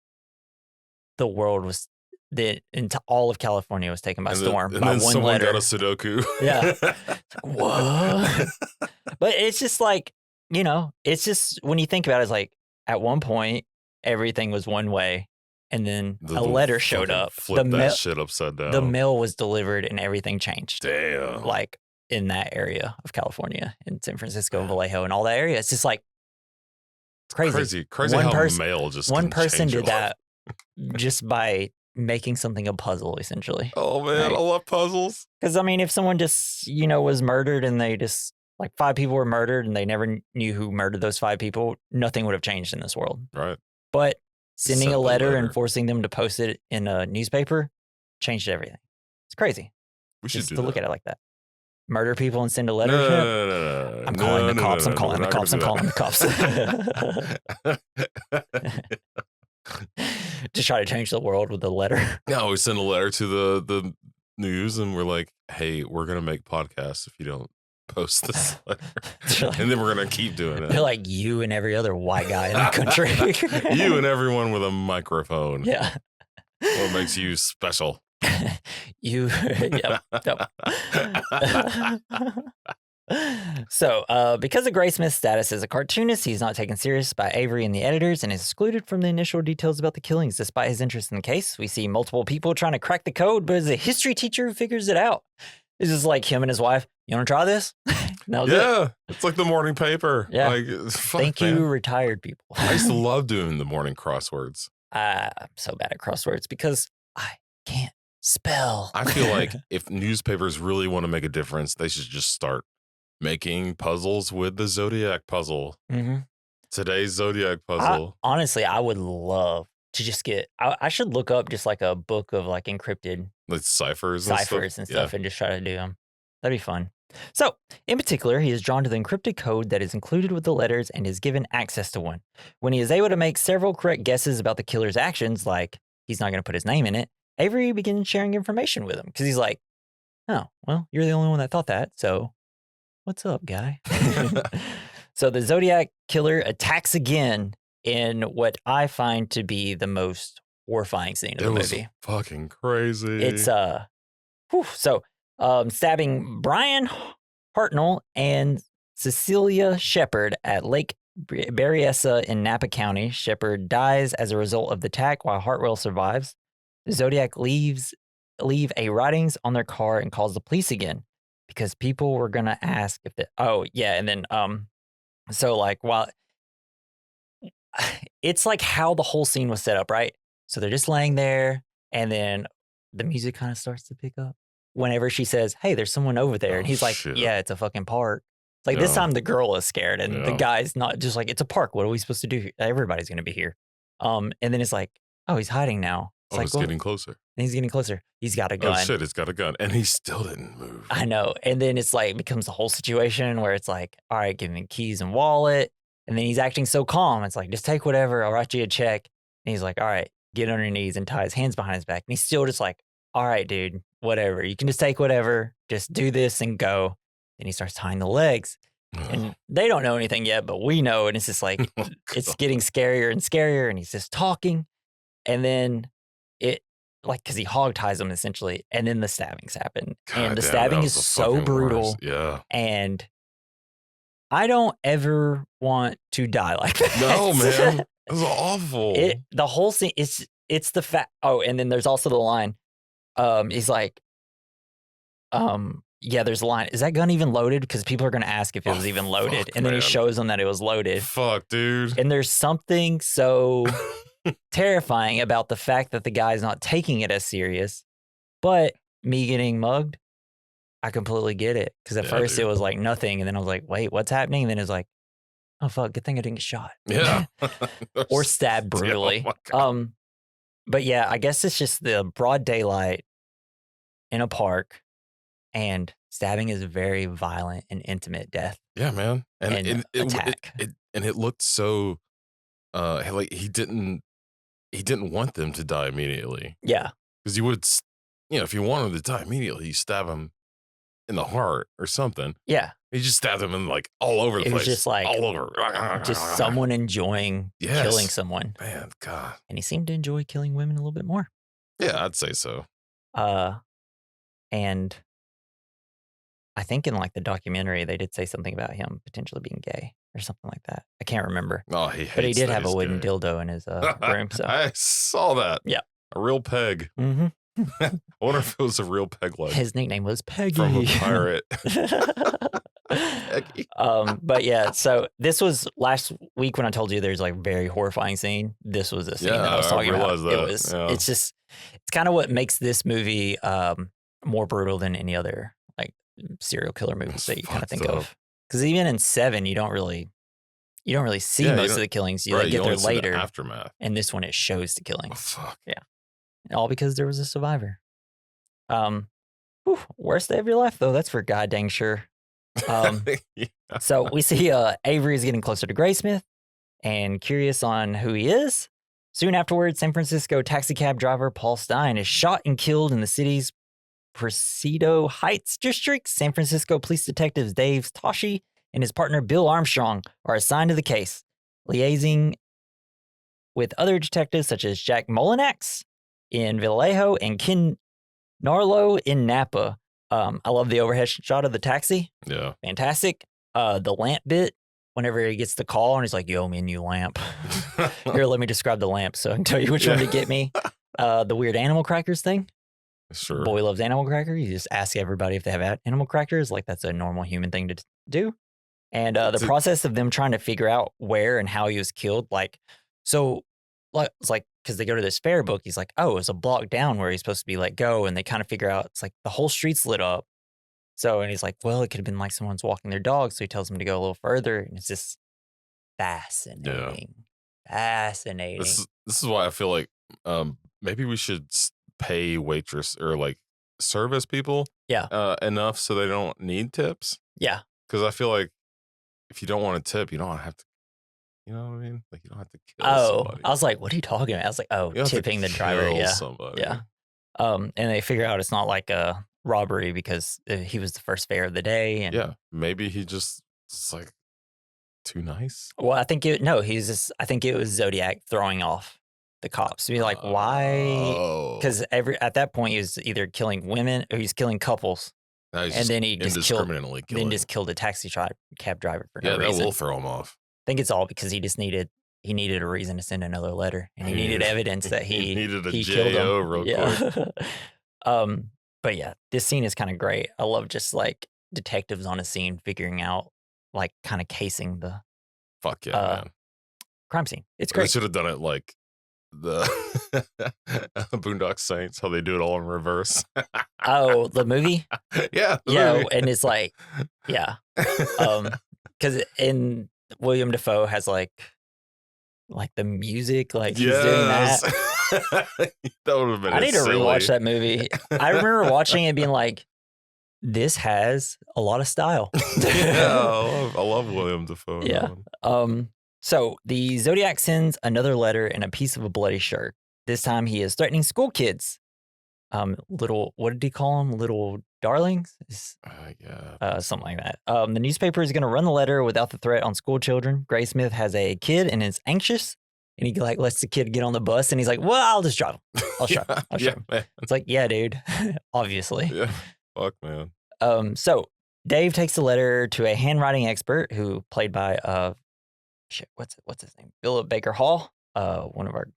the world was into all of California was taken by storm by then one someone letter. got a Sudoku. Yeah. What? But it's just like, it's just when you think about it, it's like at one point everything was one way, and then a letter showed up. Flip that shit upside down. The mail was delivered and everything changed. Damn. Like in that area of California, in San Francisco, Vallejo, and all that area, it's just like crazy. Crazy how mail just one person did that just by making something a puzzle, essentially. Oh man, I love puzzles. Because I mean, if someone just was murdered and they just like 5 people were murdered and they never knew who murdered those 5 people, nothing would have changed in this world. Right. But sending a letter and forcing them to post it in a newspaper changed everything. It's crazy. We should just to look at it like that. Murder people and send a letter. No. I'm calling the cops. I'm calling the cops. I'm calling the cops. Just try to change the world with a letter. No, we send a letter to the news and we're like, hey, we're going to make podcasts if you don't post this letter. Like, and then we're going to keep doing it. They're like you and every other white guy in the country. You and everyone with a microphone. Yeah. What makes you special? Yep. So, because of Graysmith's status as a cartoonist, he's not taken serious by Avery and the editors and is excluded from the initial details about the killings. Despite his interest in the case, we see multiple people trying to crack the code, but as a history teacher who figures it out. This is like him and his wife. You want to try this? It's like the morning paper. Yeah. Like, Thank you, retired people. I used to love doing the morning crosswords. I'm so bad at crosswords because I can't spell. I feel like if newspapers really want to make a difference, they should just start making puzzles with the Zodiac puzzle. Mm-hmm. Today's Zodiac puzzle. Honestly, I would love to just get. I should look up just like a book of like encrypted like ciphers and stuff, and just try to do them. That'd be fun. So, in particular, he is drawn to the encrypted code that is included with the letters and is given access to one. When he is able to make several correct guesses about the killer's actions, like he's not going to put his name in it, Avery begins sharing information with him because he's like, oh, well, you're the only one that thought that, so what's up, guy? So the Zodiac killer attacks again in what I find to be the most horrifying scene of the movie. It was fucking crazy. It's stabbing Brian Hartnell and Cecilia Shepard at Lake Berryessa in Napa County. Shepard dies as a result of the attack while Hartwell survives. The Zodiac leave a writings on their car and calls the police again because people were going to ask if so like while it's like how the whole scene was set up, right? So they're just laying there and then the music kind of starts to pick up whenever she says, hey, there's someone over there. And he's like, shit. Yeah, it's a fucking park. It's like this time the girl is scared and the guy's not just like, it's a park. What are we supposed to do here? Everybody's going to be here. And then it's like, oh, he's hiding now. It's like, getting closer. And he's getting closer. He's got a gun. Oh shit, it's got a gun. And he still didn't move. I know. And then it's like, becomes the whole situation where it's like, all right, give me keys and wallet. And then he's acting so calm. It's like, just take whatever. I'll write you a check. And he's like, all right, get on your knees and tie his hands behind his back. And he's still just like, all right, dude, whatever. You can just take whatever. Just do this and go. Then he starts tying the legs. And they don't know anything yet, but we know. And it's just like, it's getting scarier and scarier. And he's just talking. And then because he hog ties them essentially. And then the stabbings happen. And the stabbing is so brutal. Worst. Yeah. And I don't ever want to die like that. No, man. It was awful. The whole scene, it's the fact. Oh, and then there's also the line. He's like, yeah, there's a line. Is that gun even loaded? Because people are going to ask if it was even loaded. And then he shows them that it was loaded. Fuck, dude. And there's something so terrifying about the fact that the guy's not taking it as serious. But me getting mugged, I completely get it. Because at first it was like nothing. And then I was like, wait, what's happening? And then it was like, oh, fuck, good thing I didn't get shot. Yeah. Or stabbed brutally. But yeah, I guess it's just the broad daylight in a park and stabbing is a very violent and intimate death Yeah, man. And and it, attack. it looked so like he didn't want them to die immediately. Yeah. Because you would, if you want him to die immediately, you stab him in the heart or something. Yeah. You just stabbed him in like all over the It was place. just like all over. just someone enjoying killing someone. Man, God. And he seemed to enjoy killing women a little bit more. Yeah, I'd say so. And I think in like the documentary, they did say something about him potentially being gay or something like that. I can't remember. Oh, he hates But he did that have a he's wooden gay. dildo in his room. So I saw that. Yeah. A real peg. Mhm. I wonder if it was a real peg leg His nickname was Peggy. from a pirate. Peggy. But yeah, so this was last week when I told you there's like very horrifying scene. This was a scene that I was talking about. realized that. It was. Yeah. It's kind of what makes this movie more brutal than any other like serial killer movies It's that you kind of fucked think up. of. Because even in 7, you don't really see Yeah, you most of don't- the killings. You right, like, get you there only see the later, aftermath. and this one it shows the Oh, killings. fuck. All because there was a survivor. Worst day of your life though. That's for god dang sure. Yeah. So we see Avery is getting closer to Graysmith and curious on who he is. Soon afterwards, San Francisco taxicab driver Paul Stein is shot and killed in the city's Presidio Heights district. San Francisco police detectives Dave Toschi and his partner Bill Armstrong are assigned to the case, liaising with other detectives such as Jack Molinax in Vallejo and Ken Narlo in Napa. I love the overhead shot of the taxi. Yeah. Fantastic. The lamp bit, whenever he gets the call and he's like, yo, me and you lamp. Here, let me describe the lamp so I can tell you which one to get me. The weird animal crackers thing. Sure. Boy loves animal cracker. You just ask everybody if they have animal crackers. Like that's a normal human thing to do. And the process of them trying to figure out where and how he was killed. It's like, because they go to this fair book. He's like, oh, it's a block down where he's supposed to be let go. And they kind of figure out it's like the whole street's lit up. So, and he's like, well, it could have been like someone's walking their dog. So he tells them to go a little further. And it's just fascinating. Fascinating. This is why I feel like maybe we should pay waitress or like service people enough so they don't need tips. Yeah. Because I feel like if you don't want a tip, you don't have to, you know what I mean? Like you don't have to kill somebody. I was like, what are you talking about? I was like, oh, You don't have to tipping the driver. kill Yeah. somebody. Yeah. And they figure out it's not like a robbery because he was the first fare of the day. And Yeah. Maybe he just is like too nice. well, I think it was Zodiac throwing off the cops. Be like, why? Oh. Because at that point he was either killing women or he's killing couples, Now he's and just then he just killed indiscriminately a taxi cab driver for no Yeah, that reason. will throw him off. I think it's all because he needed a reason to send another letter, and he needed evidence that he needed a killed JO him. real quick. But yeah, this scene is kind of great. I love just like detectives on a scene figuring out, like, kind of casing the Fuck yeah, man. crime scene. It's They great. should have done it like the Boondock Saints, how they do it all in reverse. Oh, the movie? Yeah. the Yeah, movie. and it's like, yeah, because in William Dafoe has like the music, like he's doing that. That would have been I need to silly. rewatch that movie. I remember watching it being like, this has a lot of style. Yeah, I love William Dafoe. in that Yeah. one. So the Zodiac sends another letter and a piece of a bloody shirt. This time he is threatening school kids. What did he call them? Little darlings? Yeah. Something like that. The newspaper is going to run the letter without the threat on school children. Graysmith has a kid and is anxious. And he like lets the kid get on the bus and he's like, well, I'll just drive him. I'll drive him. I'll drive him. Man. It's like, yeah, dude, obviously. Yeah. Fuck, man. So Dave takes the letter to a handwriting expert who played by what's his name? Philip Baker Hall, one of our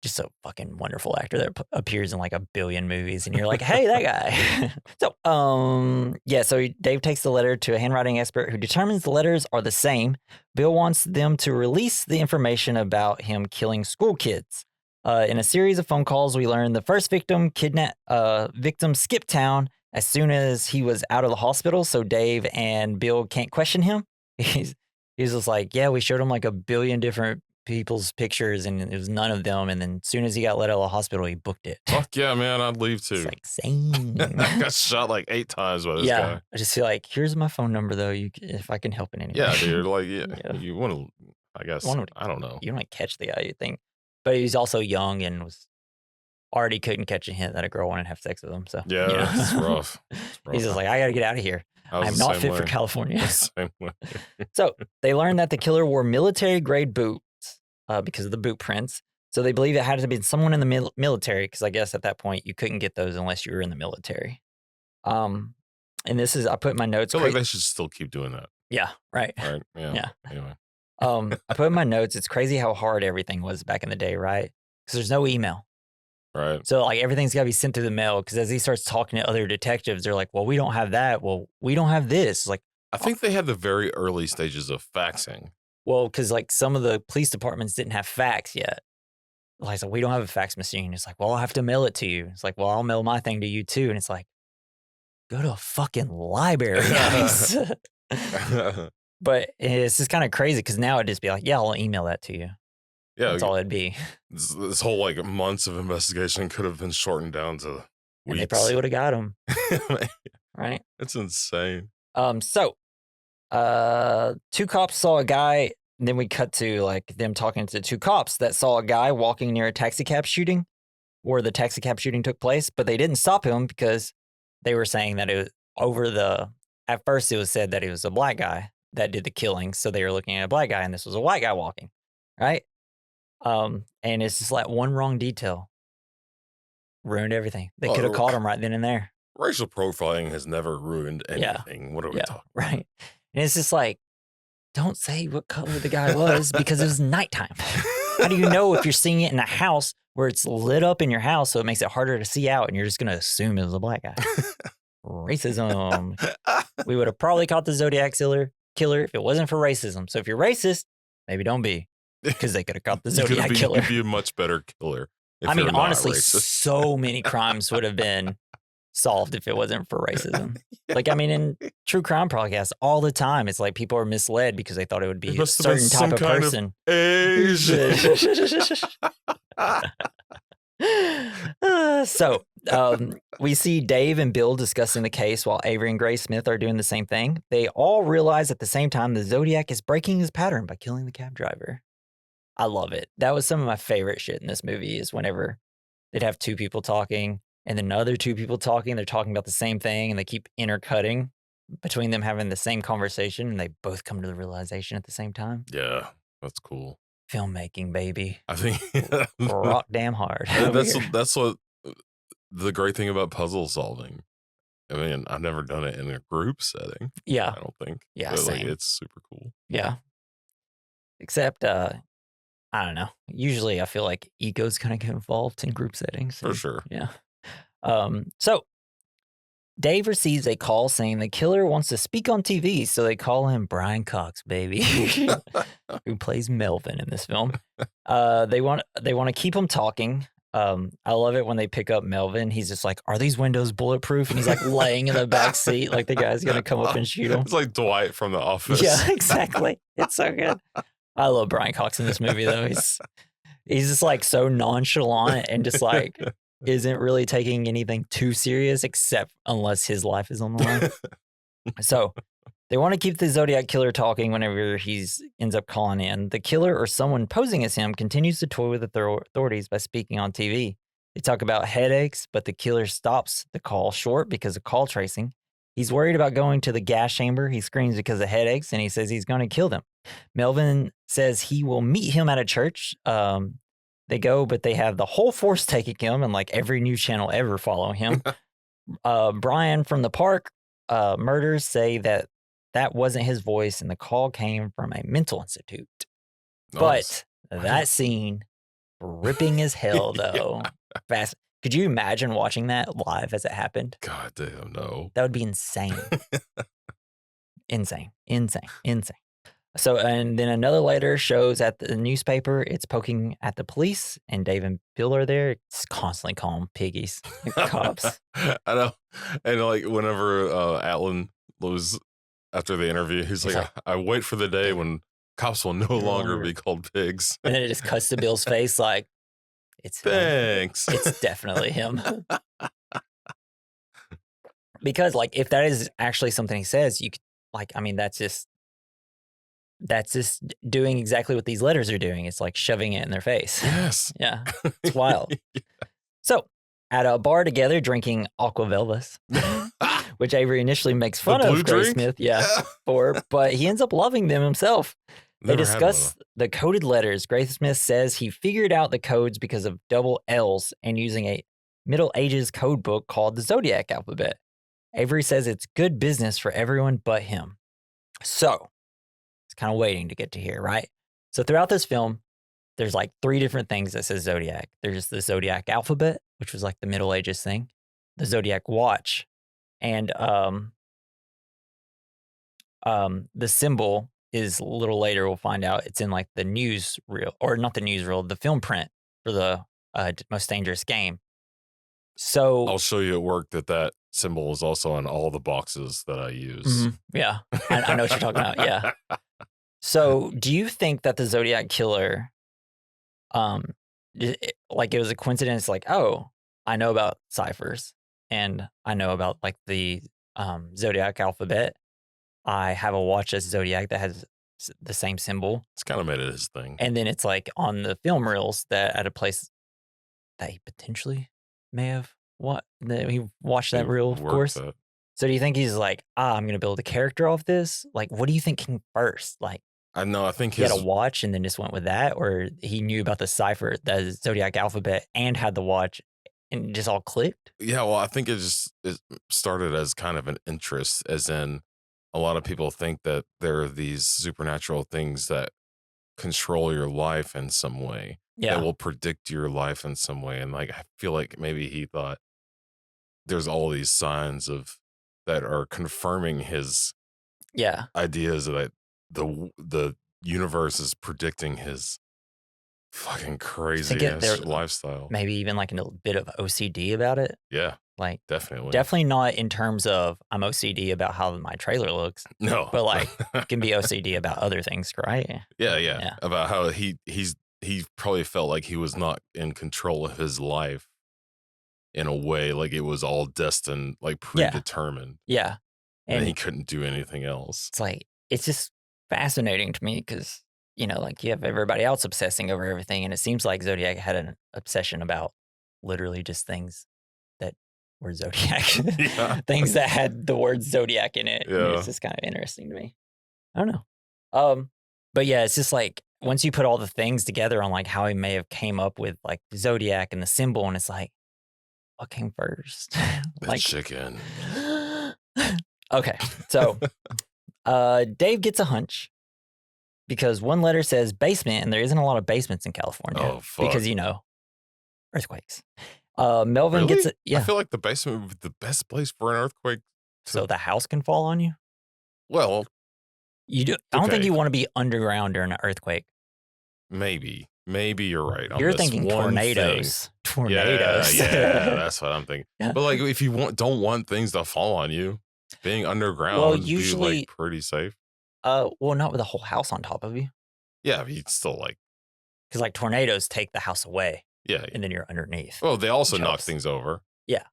just a fucking wonderful actor that appears in like 1 billion movies, and you're like, hey, that guy. So Dave takes the letter to a handwriting expert who determines the letters are the same. Bill wants them to release the information about him killing school kids. In a series of phone calls, we learn the first victim skipped town as soon as he was out of the hospital, so Dave and Bill can't question him. He's just like, yeah, we showed him like 1 billion different people's pictures, and it was none of them. And then as soon as he got let out of the hospital, he booked it. Fuck yeah, man, I'd leave too. It's like, same. I got shot like 8 times by this guy. I just feel like, here's my phone number, though. If I can help in any way. Yeah, dude. Like, you want to, I guess, I don't know. You don't catch the guy, you think. But he's also young and was already couldn't catch a hint that a girl wanted to have sex with him. So yeah, it's rough. He's just like, I got to get out of here. I'm not fit for California. Same way. So they learned that the killer wore military-grade boots because of the boot prints. So they believe it had to be someone in the military, because I guess at that point you couldn't get those unless you were in the military. And this is, I put in my notes. I feel like they should still keep doing that. Yeah, right. Right. Yeah. Anyway. I put in my notes, it's crazy how hard everything was back in the day, right? Because there's no email. Right. So like everything's got to be sent through the mail, because as he starts talking to other detectives, they're like, well, we don't have that. Well, we don't have this. Like, I think they had the very early stages of faxing. Well, because like some of the police departments didn't have fax yet. Like, so we don't have a fax machine. It's like, well, I'll have to mail it to you. It's like, well, I'll mail my thing to you too. And it's like, go to a fucking library, guys. But it's just kind of crazy, because now it'd just be like, yeah, I'll email that to you. Yeah, that's all it'd be. This whole like months of investigation could have been shortened down to weeks. And they probably would have got him. Right? It's insane. So 2 cops saw a guy. And then we cut to like them talking to 2 cops that saw a guy walking near a taxi cab shooting, where the taxi cab shooting took place, but they didn't stop him because they were saying that it was at first it was said that it was a black guy that did the killing. So they were looking at a black guy and this was a white guy walking. Right. And it's just like one wrong detail ruined everything. They could have caught him right then and there. Racial profiling has never ruined anything. Yeah. What are we talking about? Right. And it's just like, don't say what color the guy was because it was nighttime. How do you know if you're seeing it in a house where it's lit up in your house, so it makes it harder to see out, and you're just going to assume it was a black guy? Racism. We would have probably caught the Zodiac killer if it wasn't for racism. So if you're racist, maybe don't be, because they could have caught the Zodiac killer. You'd be a much better killer. I mean, honestly, so many crimes would have been solved if it wasn't for racism. Yeah. Like, I mean, in true crime podcasts all the time, it's like people are misled because they thought it would be a certain type of person. Asian. So we see Dave and Bill discussing the case while Avery and Grace Smith are doing the same thing. They all realize at the same time the Zodiac is breaking his pattern by killing the cab driver. I love it. That was some of my favorite shit in this movie, is whenever they'd have 2 people talking and then other 2 people talking. They're talking about the same thing, and they keep intercutting between them having the same conversation, and they both come to the realization at the same time. Yeah, that's cool. Filmmaking, baby. I think rock damn hard. That's what the great thing about puzzle solving. I mean, I've never done it in a group setting. Yeah, I don't think. Yeah, but same. Like, it's super cool. Yeah, except I don't know. Usually, I feel like egos kind of get involved in group settings. For sure. Yeah. So Dave receives a call saying the killer wants to speak on TV, so they call him Brian Cox, baby, who plays Melvin in this film. They want to keep him talking. I love it when they pick up Melvin. He's just like, "Are these windows bulletproof?" And he's like laying in the back seat, like the guy's gonna come up and shoot him. It's like Dwight from The Office. Yeah, exactly. It's so good. I love Brian Cox in this movie, though. He's just like so nonchalant and just like isn't really taking anything too serious, except unless his life is on the line. So they want to keep the Zodiac killer talking whenever he ends up calling in. The killer, or someone posing as him, continues to toy with the authorities by speaking on TV. They talk about headaches, but the killer stops the call short because of call tracing. He's worried about going to the gas chamber. He screams because of headaches, and he says he's going to kill them. Melvin says he will meet him at a church. They go, but they have the whole force taking him, and like every news channel ever follow him. Brian from the park murders say that wasn't his voice, and the call came from a mental institute. Nice. But that scene, ripping as hell, though. Yeah. Fast. Could you imagine watching that live as it happened? God damn, no. That would be insane. Insane. So, and then another letter shows at the newspaper, it's poking at the police, and Dave and Bill are there. It's constantly calling piggies, cops. I know. And like whenever Alan was after the interview, he's like, I wait for the day when Cops will no longer be called pigs. And then it just cuts to Bill's face like, it's him. Thanks. It's definitely him. Because like, if that is actually something he says, you could like, I mean, that's just doing exactly what these letters are doing. It's like shoving it in their face. Yes. Yeah. It's wild. Yeah. So at a bar together drinking Aqua Velvas, which Avery initially makes fun of Grace Smith, for, but he ends up loving them himself. They discuss the coded letters. Grace Smith says he figured out the codes because of double L's and using a Middle Ages code book called the Zodiac alphabet. Avery says it's good business for everyone but him. So it's kind of waiting to get to here, right? So throughout this film, there's like 3 different things that says Zodiac. There's the Zodiac alphabet, which was like the Middle Ages thing, the Zodiac watch, and the symbol is a little later. We'll find out it's in like the newsreel, or not the newsreel, the film print for the Most Dangerous Game. So I'll show you at work that symbol is also on all the boxes that I use. Mm-hmm. Yeah, I know what you're talking about. Yeah. So do you think that the Zodiac killer, like it was a coincidence? Like, oh, I know about ciphers and I know about like the Zodiac alphabet. I have a watch that's Zodiac that has the same symbol. It's kind of made it his thing. And then it's like on the film reels that at a place that he potentially may have he watched that reel, of course. That. So do you think he's like, I'm going to build a character off this? Like, what do you think came first? Like, I know, I think he had a watch and then just went with that, or he knew about the cipher, the Zodiac alphabet, and had the watch and it just all clicked? Yeah, well, I think it started as kind of an interest, as in a lot of people think that there are these supernatural things that control your life in some way. Yeah. That will predict your life in some way. And like, I feel like maybe he thought there's all these signs that are confirming his ideas that the universe is predicting his fucking crazy ass lifestyle. Maybe even like a bit of OCD about it. Yeah. Like definitely not in terms of I'm OCD about how my trailer looks. No. But like can be OCD about other things, right? Yeah. About how he probably felt like he was not in control of his life in a way, like it was all destined, like predetermined. Yeah. And he couldn't do anything else. It's like, it's just fascinating to me because, you know, like you have everybody else obsessing over everything. And it seems like Zodiac had an obsession about literally just things that were Zodiac, things that had the word Zodiac in it. Yeah. It's just kind of interesting to me. I don't know. But yeah, it's just like, once you put all the things together on like how he may have came up with like the Zodiac and the symbol, and it's like, what came first? Like chicken. Okay, so Dave gets a hunch because one letter says basement, and there isn't a lot of basements in California. Oh, fuck. Because, you know, earthquakes. Melvin gets it. Yeah. I feel like the basement would be the best place for an earthquake. So the house can fall on you? Well, you do. I don't think you want to be underground during an earthquake. Maybe you're right. You're thinking tornadoes. Tornadoes. Yeah, that's what I'm thinking. Yeah. But like, if you don't want things to fall on you, being underground would usually be like pretty safe. Well, not with a whole house on top of you. Yeah, but you'd still like, because like tornadoes take the house away. Yeah, and then you're underneath. Well, they also knock things over. Yeah,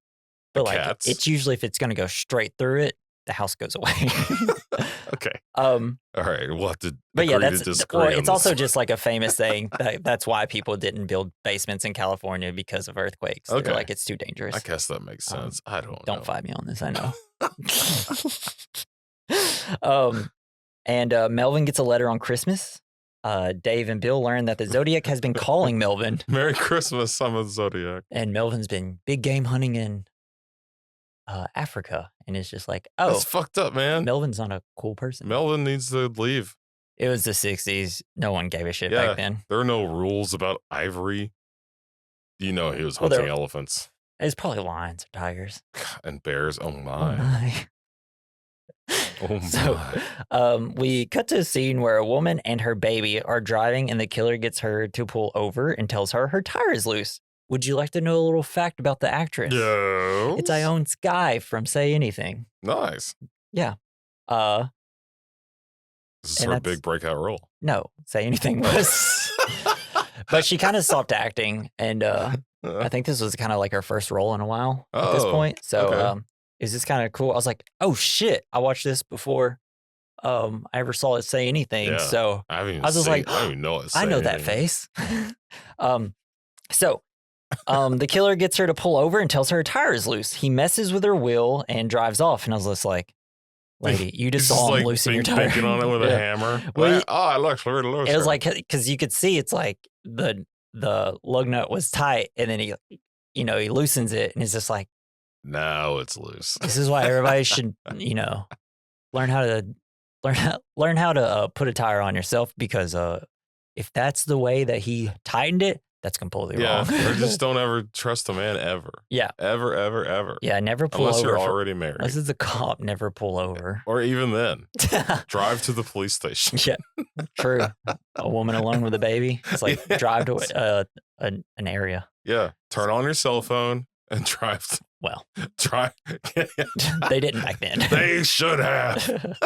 but like it's usually if it's going to go straight through it, the house goes away. Okay. All right. We'll have to. But yeah, it's also just like a famous saying that's why people didn't build basements in California because of earthquakes. Okay. They're like, it's too dangerous. I guess that makes sense. I don't know. Don't fight me on this. I know. And Melvin gets a letter on Christmas. Dave and Bill learn that the Zodiac has been calling Melvin. Merry Christmas, I'm a Zodiac. And Melvin's been big game hunting in Africa, and it's just like, oh, that's fucked up, man. Melvin's not a cool person. Melvin needs to leave. It was the 60s. No one gave a shit back then. There are no rules about ivory. You know, he was hunting elephants. It's probably lions or tigers. And bears. Oh my. Oh my. So we cut to a scene where a woman and her baby are driving, and the killer gets her to pull over and tells her her tire is loose. Would you like to know a little fact about the actress? No. It's Ione Skye from Say Anything. Nice. Yeah. This is her big breakout role. No, Say Anything was. But she kind of stopped acting, and I think this was kind of like her first role in a while at this point. So it's just kind of cool. I was like, oh shit, I watched this before I ever saw it Say Anything. Yeah. So I I was just like, I don't even know it. I know that face. So the killer gets her to pull over and tells her tire is loose. He messes with her wheel and drives off. And I was just like, lady, you just saw him loosen your tire. Thinking on it with a hammer. Well, it looks very loose. It was like, because you could see it's like the lug nut was tight, and then he loosens it, and it's just like, now it's loose. This is why everybody should, learn how to put a tire on yourself, because if that's the way that he tightened it, that's completely wrong. Or just don't ever trust a man ever. Yeah. Ever, ever, ever. Yeah, never pull Unless over. Unless you're already married. Unless it's a cop, never pull over. Or even then. Drive to the police station. Yeah, true. A woman alone with a baby. It's like drive to an area. Yeah. Turn on your cell phone and drive. They didn't back then. They should have.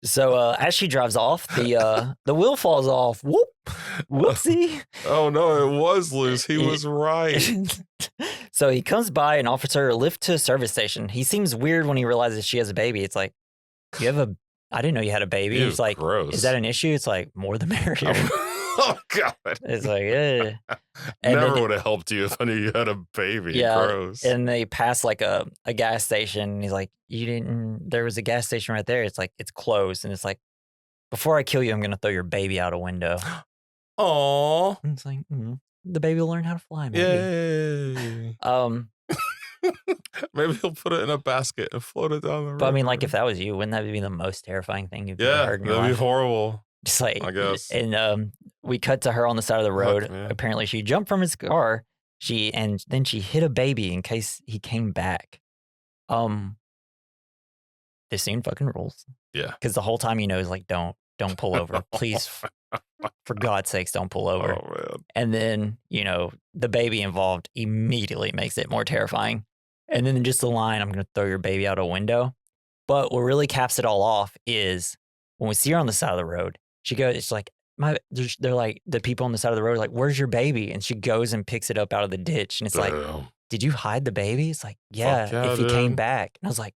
So as she drives off, the wheel falls off. Whoop. Whoopsie. Oh, no, it was loose. He was right. So he comes by and offers her a lift to a service station. He seems weird when he realizes she has a baby. It's like, I didn't know you had a baby. It's like, gross. Is that an issue? It's like, more the merrier. Oh, God. It's like, Never would have helped you if I knew you had a baby. Yeah. Gross. And they pass like a gas station. And he's like, there was a gas station right there. It's like, it's closed. And it's like, before I kill you, I'm going to throw your baby out a window. Aww. And it's like, the baby will learn how to fly, maybe. Yay. Maybe he'll put it in a basket and float it down the river. But I mean, like, if that was you, wouldn't that be the most terrifying thing you've ever heard in your life? That'd be horrible. Just like, I guess. And we cut to her on the side of the road. Apparently, she jumped from his car. And then she hit a baby in case he came back. This scene fucking rules. Yeah. Because the whole time he's like, don't pull over. Please, for God's sakes, don't pull over. Oh, man. And then, the baby involved immediately makes it more terrifying. And then just the line, I'm going to throw your baby out a window. But what really caps it all off is when we see her on the side of the road, she goes, it's like, they're like, the people on the side of the road are like, where's your baby? And she goes and picks it up out of the ditch. And it's like, did you hide the baby? It's like, yeah, if he came back. And I was like,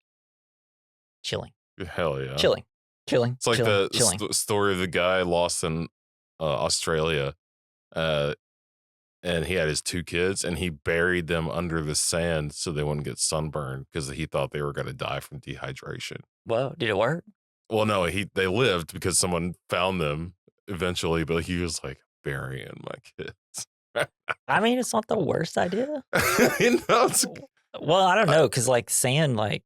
chilling. Hell yeah. Chilling. It's like the story of the guy lost in Australia. And he had his 2 kids and he buried them under the sand so they wouldn't get sunburned because he thought they were going to die from dehydration. Well, did it work? Well, no, they lived because someone found them eventually, but he was like, burying my kids. I mean, it's not the worst idea. Well, I don't know, because like sand like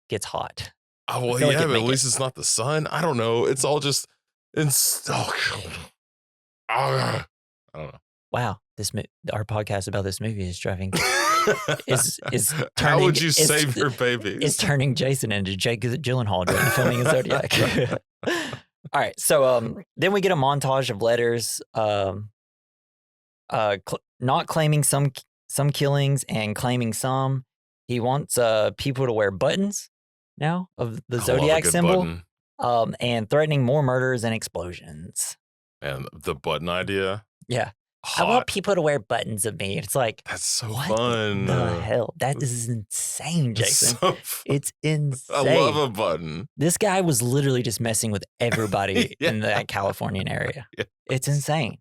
gets hot. Oh, well, yeah, but at least it's not the sun. I don't know. It's all just I don't know. Wow, our podcast about this movie is driving. is turning, how would you save your babies? It's turning Jason into Jake Gyllenhaal during filming in Zodiac. All right, so then we get a montage of letters, not claiming some killings and claiming some. He wants people to wear buttons now of the Zodiac symbol, and threatening more murders and explosions. And the button idea, yeah. Hot. I want people to wear buttons of me. It's like, that's so what fun. The hell? That is insane, Jason. It's insane. I love a button. This guy was literally just messing with everybody in that Californian area. Yeah. It's insane.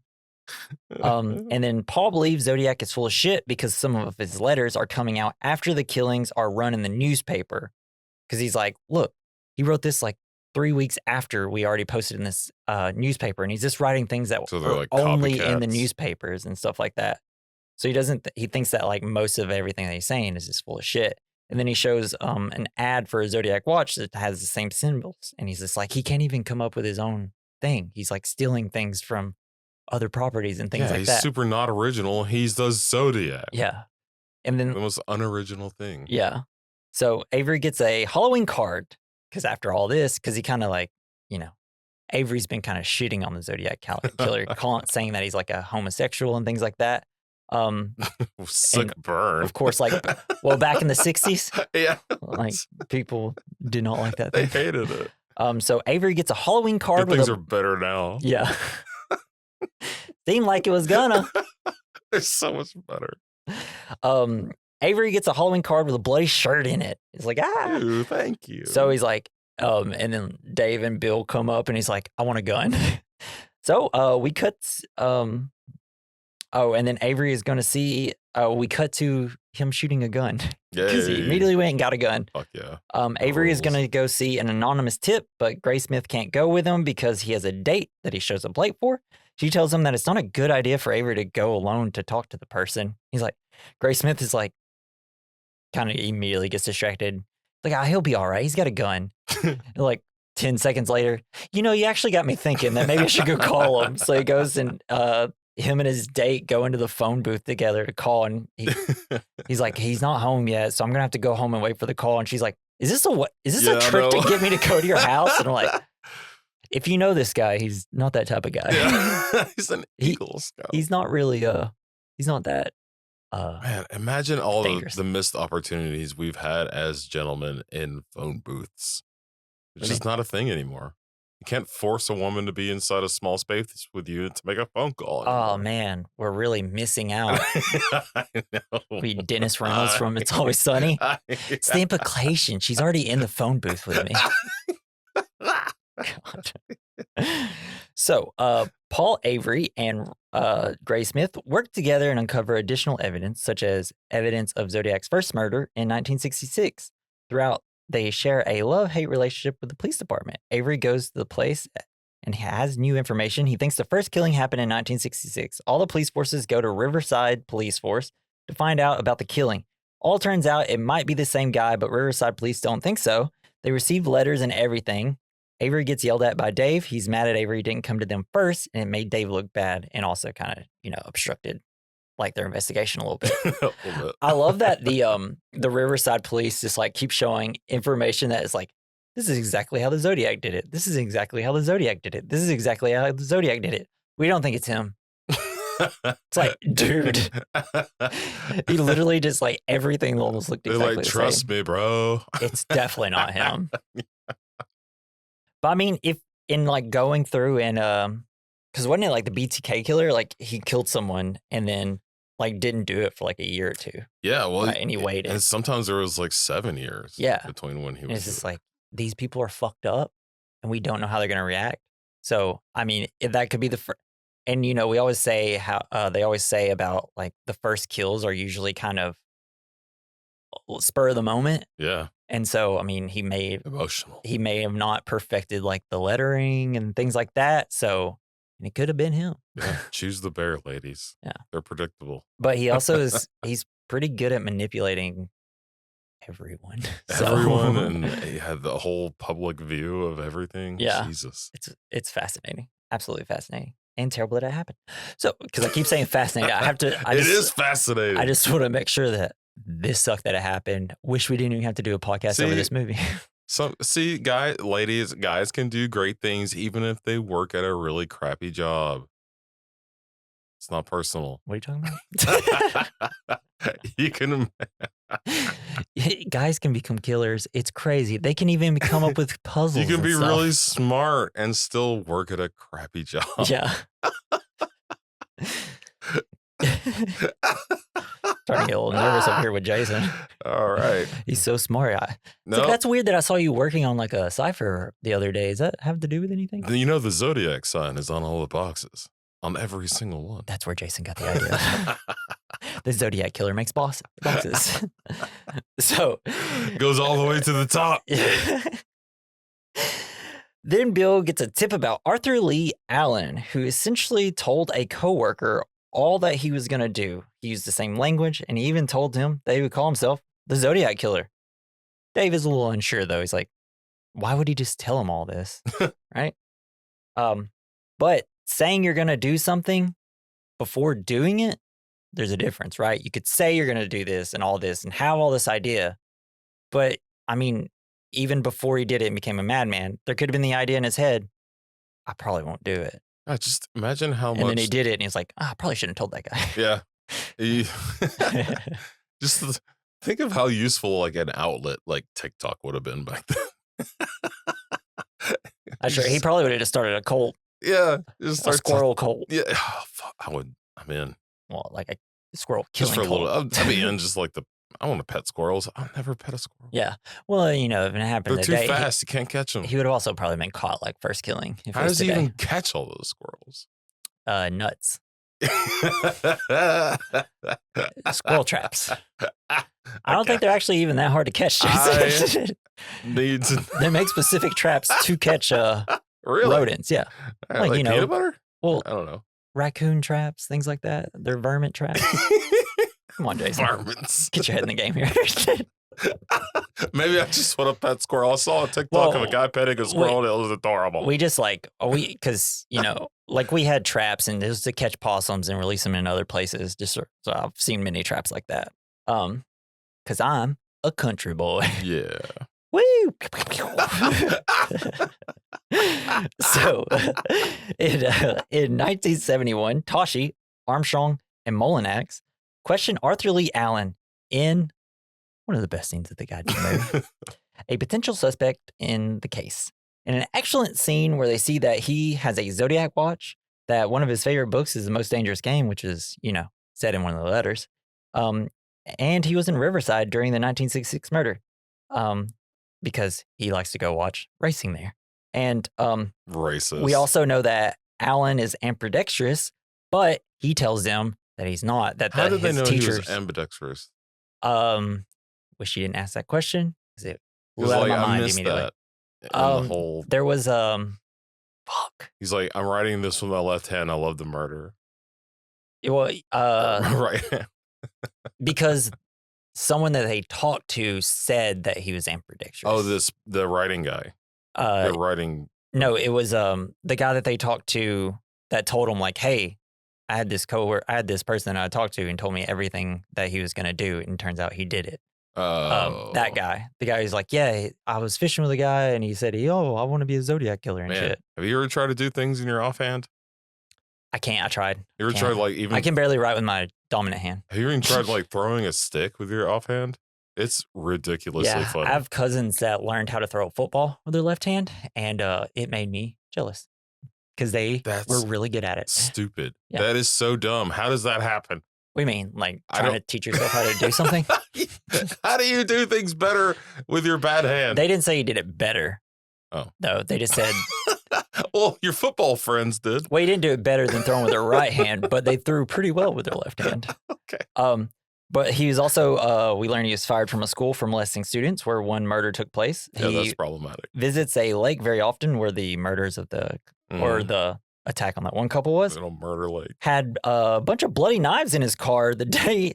And then Paul believes Zodiac is full of shit because some of his letters are coming out after the killings are run in the newspaper. Because he's like, look, he wrote this like 3 weeks after we already posted in this newspaper, and he's just writing things that were like only in the newspapers and stuff like that. So he thinks that like most of everything that he's saying is just full of shit. And then he shows an ad for a Zodiac watch that has the same symbols, and he's just like, he can't even come up with his own thing. He's like stealing things from other properties and things like that. He's super not original. He does Zodiac. Yeah. And then the most unoriginal thing. Yeah. So Avery gets a Halloween card. Because after all this, because he kind of like, Avery's been kind of shitting on the Zodiac killer, saying that he's like a homosexual and things like that. Sick burn. Of course, like, well, back in the 60s, yeah, like people did not like that. They hated it. So Avery gets a Halloween card Good with things are better now. Yeah. Seemed like it was gonna. It's so much better. Avery gets a Halloween card with a bloody shirt in it. He's like, ah. Ooh, thank you. So he's like, and then Dave and Bill come up and he's like, I want a gun. So we cut, and then Avery is going to see, we cut to him shooting a gun. Because he immediately went and got a gun. Fuck yeah. Avery is going to go see an anonymous tip, but Gray Smith can't go with him because he has a date that he shows up late for. She tells him that it's not a good idea for Avery to go alone to talk to the person. He's like, Gray Smith is like, kind of immediately gets distracted. Like, he'll be all right. He's got a gun. Like 10 seconds later, you actually got me thinking that maybe I should go call him. So he goes and him and his date go into the phone booth together to call. And he's like, he's not home yet. So I'm going to have to go home and wait for the call. And she's like, is this a trick to get me to go to your house? And I'm like, if you know this guy, he's not that type of guy. Yeah. He's an Eagle Scout. He's not really, he's not that. Man, imagine all the missed opportunities we've had as gentlemen in phone booths. It's just not a thing anymore. You can't force a woman to be inside a small space with you to make a phone call anymore. Oh, man, we're really missing out. I know. We Dennis Reynolds from It's Always Sunny. It's the implication. She's already in the phone booth with me. God. So, Paul Avery and Gray Smith work together and uncover additional evidence, such as evidence of Zodiac's first murder in 1966. Throughout, they share a love-hate relationship with the police department. Avery goes to the place and has new information. He thinks the first killing happened in 1966. All the police forces go to Riverside Police Force to find out about the killing. All turns out it might be the same guy, but Riverside police don't think so. They receive letters and everything. Avery gets yelled at by Dave. He's mad at Avery didn't come to them first, and it made Dave look bad and also kind of, obstructed like their investigation a little bit. I love that the Riverside police just like keep showing information that is like, this is exactly how the Zodiac did it. This is exactly how the Zodiac did it. This is exactly how the Zodiac did it. We don't think it's him. It's like, dude, he literally just like everything almost looked exactly the same. Trust me, bro. It's definitely not him. But I mean, if in like going through and because wasn't it like the BTK killer? Like he killed someone and then like didn't do it for like a year or two. Yeah, well, and he waited. And sometimes there was like 7 years. Yeah, between when he was. It's just like these people are fucked up, and we don't know how they're gonna react. So I mean, if that could be the first. And we always say how they always say about like the first kills are usually kind of spur of the moment. Yeah. And so, I mean, he may have not perfected like the lettering and things like that. So it could have been him. Yeah, choose the bear, ladies. Yeah. They're predictable. But he also he's pretty good at manipulating everyone. Everyone, and he had the whole public view of everything. Yeah. Jesus. It's fascinating. Absolutely fascinating. And terrible that it happened. So, because I keep saying fascinating, it is fascinating. I just want to make sure that this sucked that it happened. Wish we didn't even have to do a podcast over this movie. Guys can do great things even if they work at a really crappy job. It's not personal. What are you talking about? You can. Guys can become killers. It's crazy. They can even come up with puzzles. You can be really smart and still work at a crappy job. Yeah. Starting to get a little nervous up here with Jason. All right. He's so smart. Like, that's weird that I saw you working on like a cipher the other day. Does that have to do with anything? The Zodiac sign is on all the boxes. On every single one. That's where Jason got the idea. The Zodiac killer makes boxes. So. Goes all the way to the top. Then Bill gets a tip about Arthur Lee Allen, who essentially told a coworker all that he was going to do. He used the same language, and he even told him that he would call himself the Zodiac killer. Dave is a little unsure, though. He's like, why would he just tell him all this? Right? But saying you're going to do something before doing it, there's a difference, right? You could say you're going to do this and all this and have all this idea. But, I mean, even before he did it and became a madman, there could have been the idea in his head, I probably won't do it. Just imagine how much. And then he did it and he's like, I probably shouldn't have told that guy. Yeah. Just think of how useful like an outlet like TikTok would have been back then. I'm sure he probably would have just started a cult, Yeah, a squirrel cult. Yeah, fuck, I'm in. Well, like a squirrel Just killing for a cult. little. I'll be in just like I want to pet squirrels. I'll never pet a squirrel. Yeah. Well, if it happened They're today, too fast. You can't catch them. he would have also probably been caught like first killing. If How it was does he today. even catch all those squirrels? Nuts. Squirrel traps. I don't think they're actually even that hard to catch. They make specific traps to catch really? rodents. Yeah. Like peanut butter? Well, I don't know. Raccoon traps, things like that. They're varmint traps. Come on, Jason. Varmints. Get your head in the game here. Maybe I just want to pet squirrel. I saw a TikTok of a guy petting a squirrel and it was adorable. We just because, like we had traps and it was to catch possums and release them in other places. So I've seen many traps like that. Because I'm a country boy. Yeah. Woo! So, in 1971, Toshi, Armstrong, and Molinax questioned Arthur Lee Allen in one of the best scenes of the goddamn movie, a potential suspect in the case. In an excellent scene where they see that he has a Zodiac watch, that one of his favorite books is The Most Dangerous Game, which is, said in one of the letters. And he was in Riverside during the 1966 murder. Because he likes to go watch racing there. And racist. We also know that Alan is ambidextrous, but he tells them that he's not. How did they know teachers, he was ambidextrous? Wish you didn't ask that question because it blew Like, out of my mind missed immediately. that the whole... There was fuck. He's like, I'm writing this with my left hand. I love the murder. Well, right. Because someone that they talked to said that he was ambidextrous. Oh, the writing guy. The writing. No, it was the guy that they talked to that told him like, hey, I had this person that I talked to and told me everything that he was going to do, and turns out he did it. That guy, the guy who's like, yeah, I was fishing with a guy and he said, I want to be a Zodiac killer and shit. Have you ever tried to do things in your offhand? I can't. I tried. You ever tried like even? I can barely write with my dominant hand. Have you even tried like throwing a stick with your offhand? It's ridiculously funny. I have cousins that learned how to throw a football with their left hand, and it made me jealous because they were really good at it. Stupid. Yeah. That is so dumb. How does that happen? What do you mean? Like trying to teach yourself how to do something? How do you do things better with your bad hand? They didn't say you did it better. Oh. No, they just said... Well, your football friends did. Well, you didn't do it better than throwing with their right hand, but they threw pretty well with their left hand. Okay. But he was also, we learned he was fired from a school for molesting students where one murder took place. Yeah, that's problematic. Visits a lake very often where the murders of or the attack on that one couple was. Little murder lake. Had a bunch of bloody knives in his car the day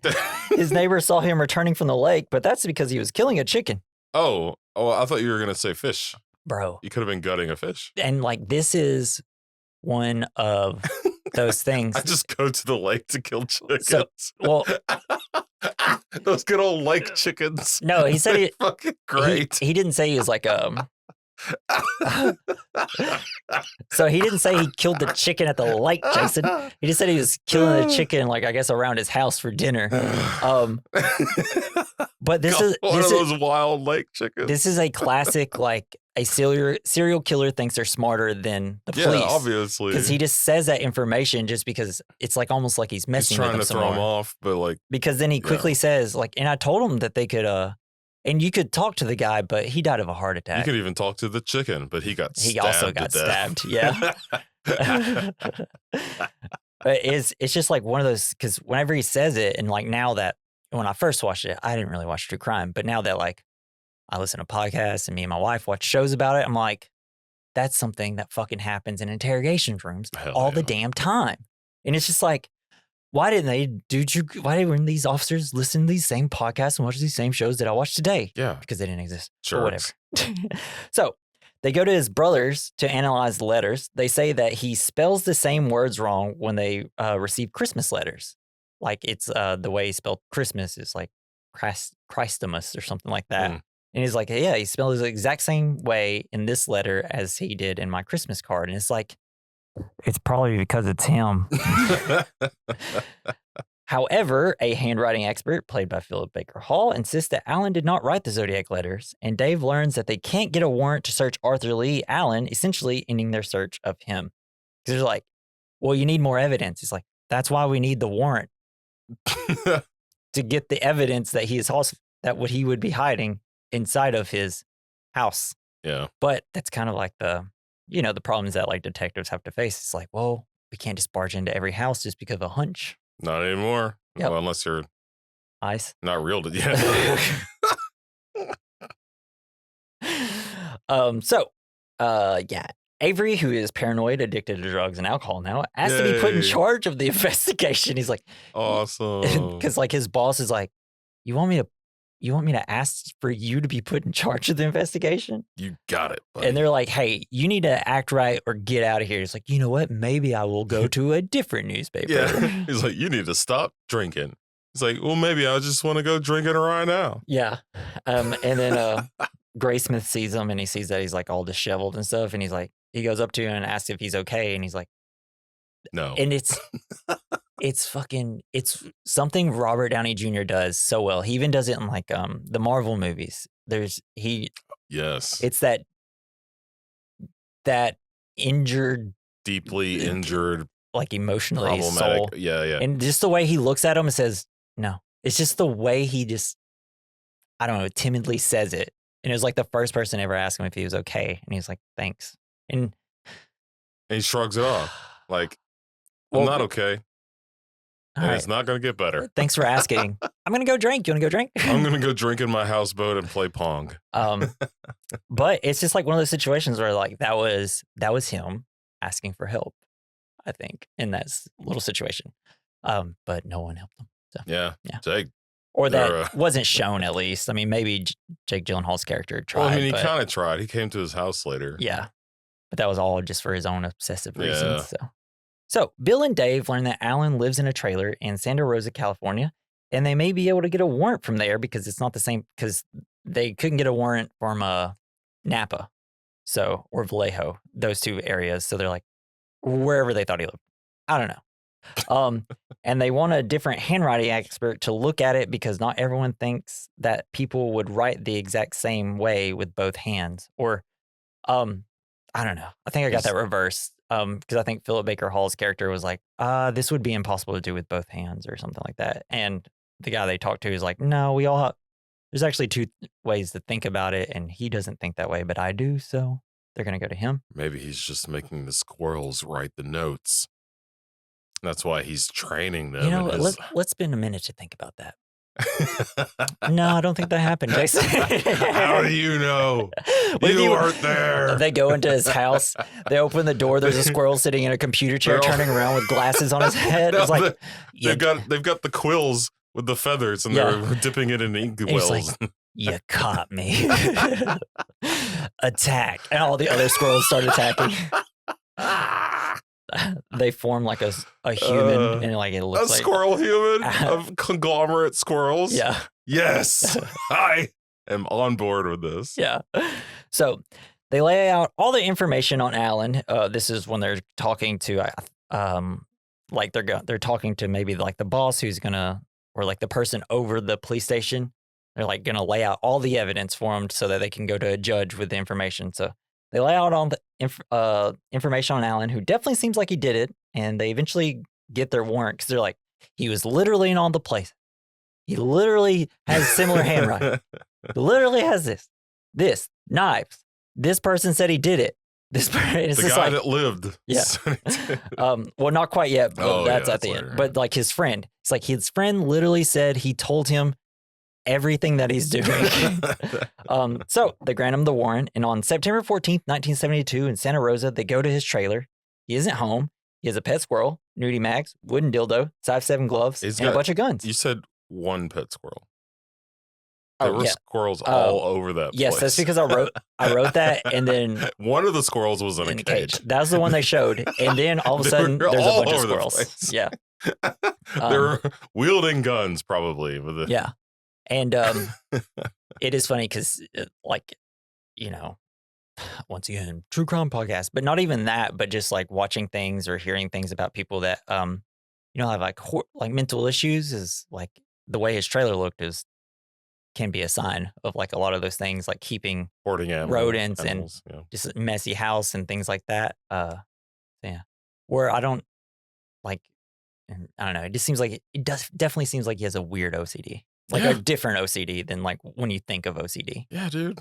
his neighbor saw him returning from the lake, but that's because he was killing a chicken. Oh, I thought you were going to say fish. Bro. You could have been gutting a fish. And like, this is one of those things. I just go to the lake to kill chickens. So, well, those good old lake chickens. No, he said it fucking great. He didn't say he was like so he didn't say he killed the chicken at the lake, Jason. He just said he was killing the chicken, like I guess around his house for dinner. But this is one of those wild lake chickens. This is a classic, like a serial killer thinks they're smarter than the police. Yeah, obviously, because he just says that information just because it's like almost like he's messing with them. He's trying to throw him off, but like because then he quickly says like, and I told him that they could and you could talk to the guy, but he died of a heart attack. You could even talk to the chicken, but he also got stabbed. Yeah. But it's just like one of those, because whenever he says it, and like now that when I first watched it, I didn't really watch true crime, but now that like I listen to podcasts and me and my wife watch shows about it, I'm like, that's something that fucking happens in interrogation rooms all the damn time. And it's just like, why didn't these officers listen to these same podcasts and watch these same shows that I watched today? Yeah. Because they didn't exist. Sure. Or whatever. So they go to his brothers to analyze the letters. They say that he spells the same words wrong when they receive Christmas letters. Like it's the way he spelled Christmas is like Christmas or something like that. And he's like, yeah, he spelled it the exact same way in this letter as he did in my Christmas card. And it's like, it's probably because it's him. However, a handwriting expert, played by Philip Baker Hall, insists that Allen did not write the Zodiac letters, and Dave learns that they can't get a warrant to search Arthur Lee Allen, essentially ending their search of him. Because they're like, well, you need more evidence. He's like, that's why we need the warrant. To get the evidence that that what he would be hiding inside of his house. Yeah. But that's kind of like the problems that like detectives have to face. It's like, well, we can't just barge into every house just because of a hunch. Not anymore. Yep. Well, unless you're Ice. not real to yeah. Yeah. Avery, who is paranoid, addicted to drugs and alcohol now, asked to be put in charge of the investigation. He's like, awesome. Because like his boss is like, you want me to ask for you to be put in charge of the investigation? You got it, buddy. And they're like, hey, you need to act right or get out of here. It's like, you know what? Maybe I will go to a different newspaper. Yeah. He's like, you need to stop drinking. He's like, well, maybe I just want to go drinking right now. Yeah. And then Graysmith sees him and he sees that he's like all disheveled and stuff. And he's like, he goes up to him and asks if he's okay. And he's like, no. And it's something Robert Downey Jr. does so well. He even does it in like the Marvel movies. Yes. It's that injured, deeply injured, like emotionally problematic soul. Yeah. And just the way he looks at him and says, no. It's just the way he just, I don't know, timidly says it. And it was like the first person to ever ask him if he was okay. And he's like, thanks. And he shrugs it off. Like, I'm not okay. And it's not going to get better. Thanks for asking. I'm going to go drink. You want to go drink? I'm going to go drink in my houseboat and play Pong. But it's just like one of those situations where like that was him asking for help, I think, in that little situation. But no one helped him. So yeah. Jake. Or that wasn't shown, at least. I mean, maybe Jake Gyllenhaal's character tried. Well, I mean, he kind of tried. He came to his house later. Yeah. But that was all just for his own obsessive reasons. So Bill and Dave learn that Allen lives in a trailer in Santa Rosa, California, and they may be able to get a warrant from there because it's not the same, because they couldn't get a warrant from Napa, or Vallejo, those two areas. So they're like, wherever they thought he lived. I don't know. And they want a different handwriting expert to look at it because not everyone thinks that people would write the exact same way with both hands. Or, I don't know. I think I got that reversed. Because I think Philip Baker Hall's character was like, this would be impossible to do with both hands or something like that. And the guy they talked to is like, no, there's actually two ways to think about it. And he doesn't think that way, but I do. So they're going to go to him. Maybe he's just making the squirrels write the notes. That's why he's training them. You know, let's spend a minute to think about that. No, I don't think that happened, Jason. How do you know? You weren't there. They go into his house. They open the door. There's a squirrel sitting in a computer chair, turning around with glasses on his head. It's like they've got the quills with the feathers, and they're dipping it in ink wells. Like, you caught me. Attack, and all the other squirrels start attacking. They form like a human, and like it looks like a squirrel human of conglomerate squirrels. Yeah. Yes, I am on board with this. Yeah. So they lay out all the information on Allen. This is when they're talking to, like they're talking to maybe like the boss or like the person over the police station. They're like gonna lay out all the evidence for him so that they can go to a judge with the information. So they lay out all the information on Allen, who definitely seems like he did it, and they eventually get their warrant because they're like, he was literally in all the places. He literally has similar handwriting. He literally has this knives. This person said he did it. This person, the guy that lived. Yeah. Well, not quite yet, but that's at the end. But like his friend, it's like his friend literally said he told him everything that he's doing. So they grant him the warrant, and on September 14th, 1972, in Santa Rosa, they go to his trailer. He isn't home. He has a pet squirrel, nudie mags, wooden dildo, size 7 gloves, and a bunch of guns. You said one pet squirrel. There were squirrels all over that place. Yes, that's because I wrote that, and then one of the squirrels was in a cage. That was the one they showed, and then all of a sudden there's a bunch of squirrels. Yeah, they were wielding guns probably with it. Yeah. And it is funny because, like, you know, once again, true crime podcast, but not even that, but just like watching things or hearing things about people that you know, have like mental issues is like the way his trailer looked can be a sign of like a lot of those things, like keeping Hoarding rodents and animals. Yeah. just a messy house and things like that. Yeah, where I don't like, I don't know. It just seems like it does definitely seems like he has a weird OCD, like a Yeah. different OCD than like when you think of OCD. Yeah, dude.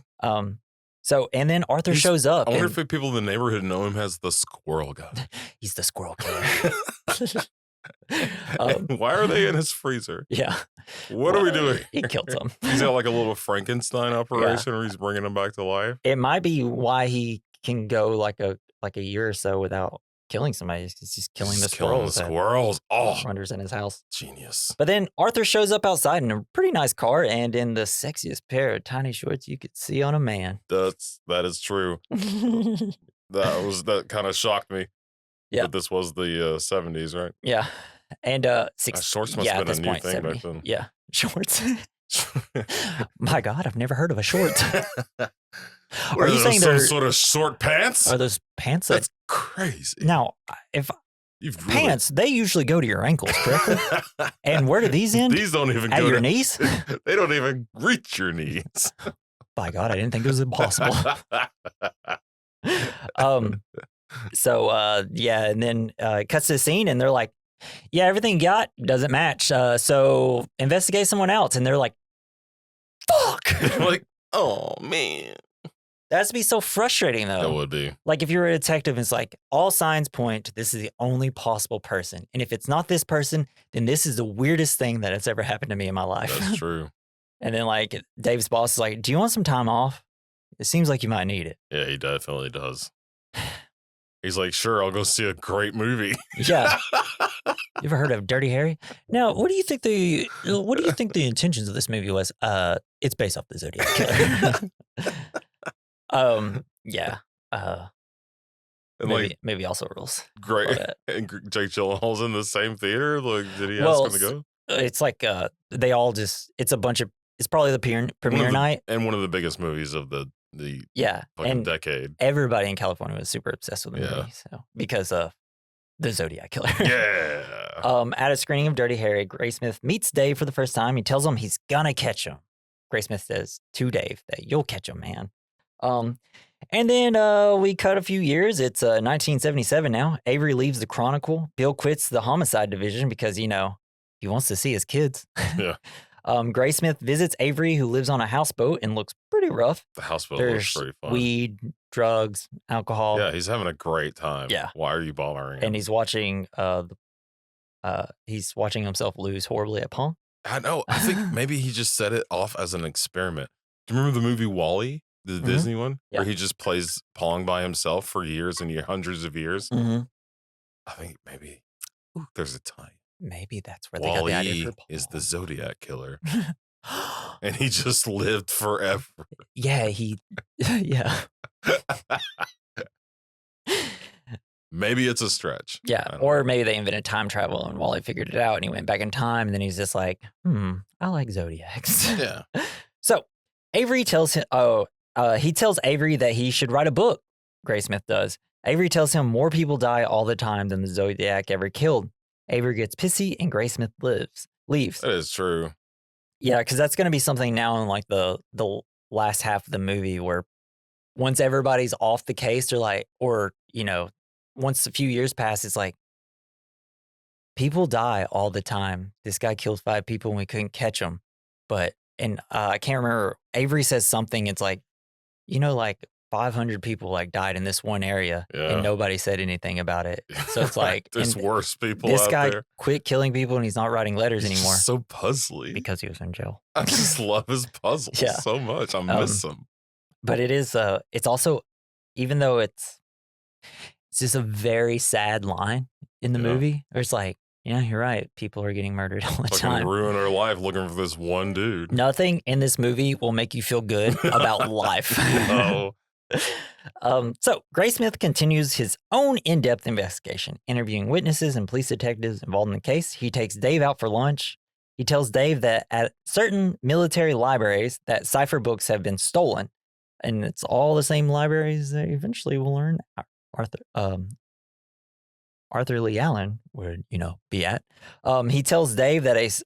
So and then Arthur shows up I wonder and if people in the neighborhood know him as the squirrel guy. he's the squirrel killer. Why are they in his freezer? Yeah. What are we doing? He killed them. He's got like a little Frankenstein operation where he's bringing them back to life. It might be why he can go like a year or so without killing somebody. He's just killing the squirrels. Oh, Wanders in his house. genius. But then Arthur shows up outside in a pretty nice car and in the sexiest pair of tiny shorts you could see on a man. That is true. That kind of shocked me. Yeah. But this was the 70s, right? Yeah. And shorts must have been a new thing back then. Yeah. Shorts. My God, I've never heard of a short. Are you saying some sort of short pants? Are those pants? That's crazy. Now, if pants, they usually go to your ankles, correctly? And where do these end? These don't even at go your to knees. They don't even reach your knees. By God, I didn't think it was impossible. So yeah, and then it cuts to the scene, and they're like, "Yeah, everything you got doesn't match. So investigate someone else." And they're like, "Fuck!" Like, oh man, that has to be so frustrating, though. that would be. Like if you're a detective, it's like all signs point to this is the only possible person, and if it's not this person, then this is the weirdest thing that has ever happened to me in my life. That's true. And then like Dave's boss is like, "Do you want some time off? It seems like you might need it." Yeah, he definitely does. He's like, "Sure, I'll go see a great movie." Yeah. You ever heard of Dirty Harry? Now, what do you think the intentions of this movie was? It's based off the Zodiac killer. Yeah. And maybe also rules. Great. And Jake Gyllenhaal's in the same theater. Like, did he ask him to go? It's like they all just. It's a bunch of. It's probably the premiere night and one of the biggest movies of the fucking decade. Everybody in California was super obsessed with the movie, so because of the Zodiac killer. Yeah. At a screening of Dirty Harry, Graysmith meets Dave for the first time. He tells him he's gonna catch him. Graysmith says to Dave that you'll catch him, man. And then we cut a few years. It's 1977 now. Avery leaves the Chronicle. Bill quits the homicide division because, you know, he wants to see his kids. Yeah. Graysmith visits Avery, who lives on a houseboat and looks pretty rough. The houseboat There's looks pretty fun. Weed, drugs, alcohol. Yeah, he's having a great time. Yeah. Why are you bothering him? And he's watching himself lose horribly at Pong. I know. I think maybe he just set it off as an experiment. Do you remember the movie WALL-E, the Disney one? Yeah. Where he just plays Pong by himself for years and hundreds of years? Mm-hmm. I think maybe there's a tie. Maybe that's where they got the idea for Pong. Is the Zodiac killer. And he just lived forever. Yeah, yeah. Maybe it's a stretch. Yeah, or maybe they invented time travel and Wally figured it out and he went back in time and then he's just like, I like Zodiacs. Yeah. So Avery tells him, he tells Avery that he should write a book. Graysmith does. Avery tells him more people die all the time than the Zodiac ever killed. Avery gets pissy and Graysmith leaves. That is true. Yeah, because that's going to be something now in like the last half of the movie where once everybody's off the case, they're like, or, you know, once a few years pass, it's like, people die all the time. This guy killed 5 people and we couldn't catch him. But, and I can't remember, Avery says something, it's like, you know, like 500 people like died in this one area and nobody said anything about it. So it's like, there's worse people this out guy there. Quit killing people and he's not writing letters anymore. So puzzly. Because he was in jail. I just love his puzzles so much. I miss them. But it is, it's also, even though it's just a very sad line in the movie. Where it's like, yeah, you're right. People are getting murdered all the time. Ruin our life looking for this one dude. Nothing in this movie will make you feel good about life. No. So Graysmith continues his own in-depth investigation, interviewing witnesses and police detectives involved in the case. He takes Dave out for lunch. He tells Dave that at certain military libraries that cipher books have been stolen. And it's all the same libraries that eventually will learn Arthur Lee Allen would, be at. He tells Dave that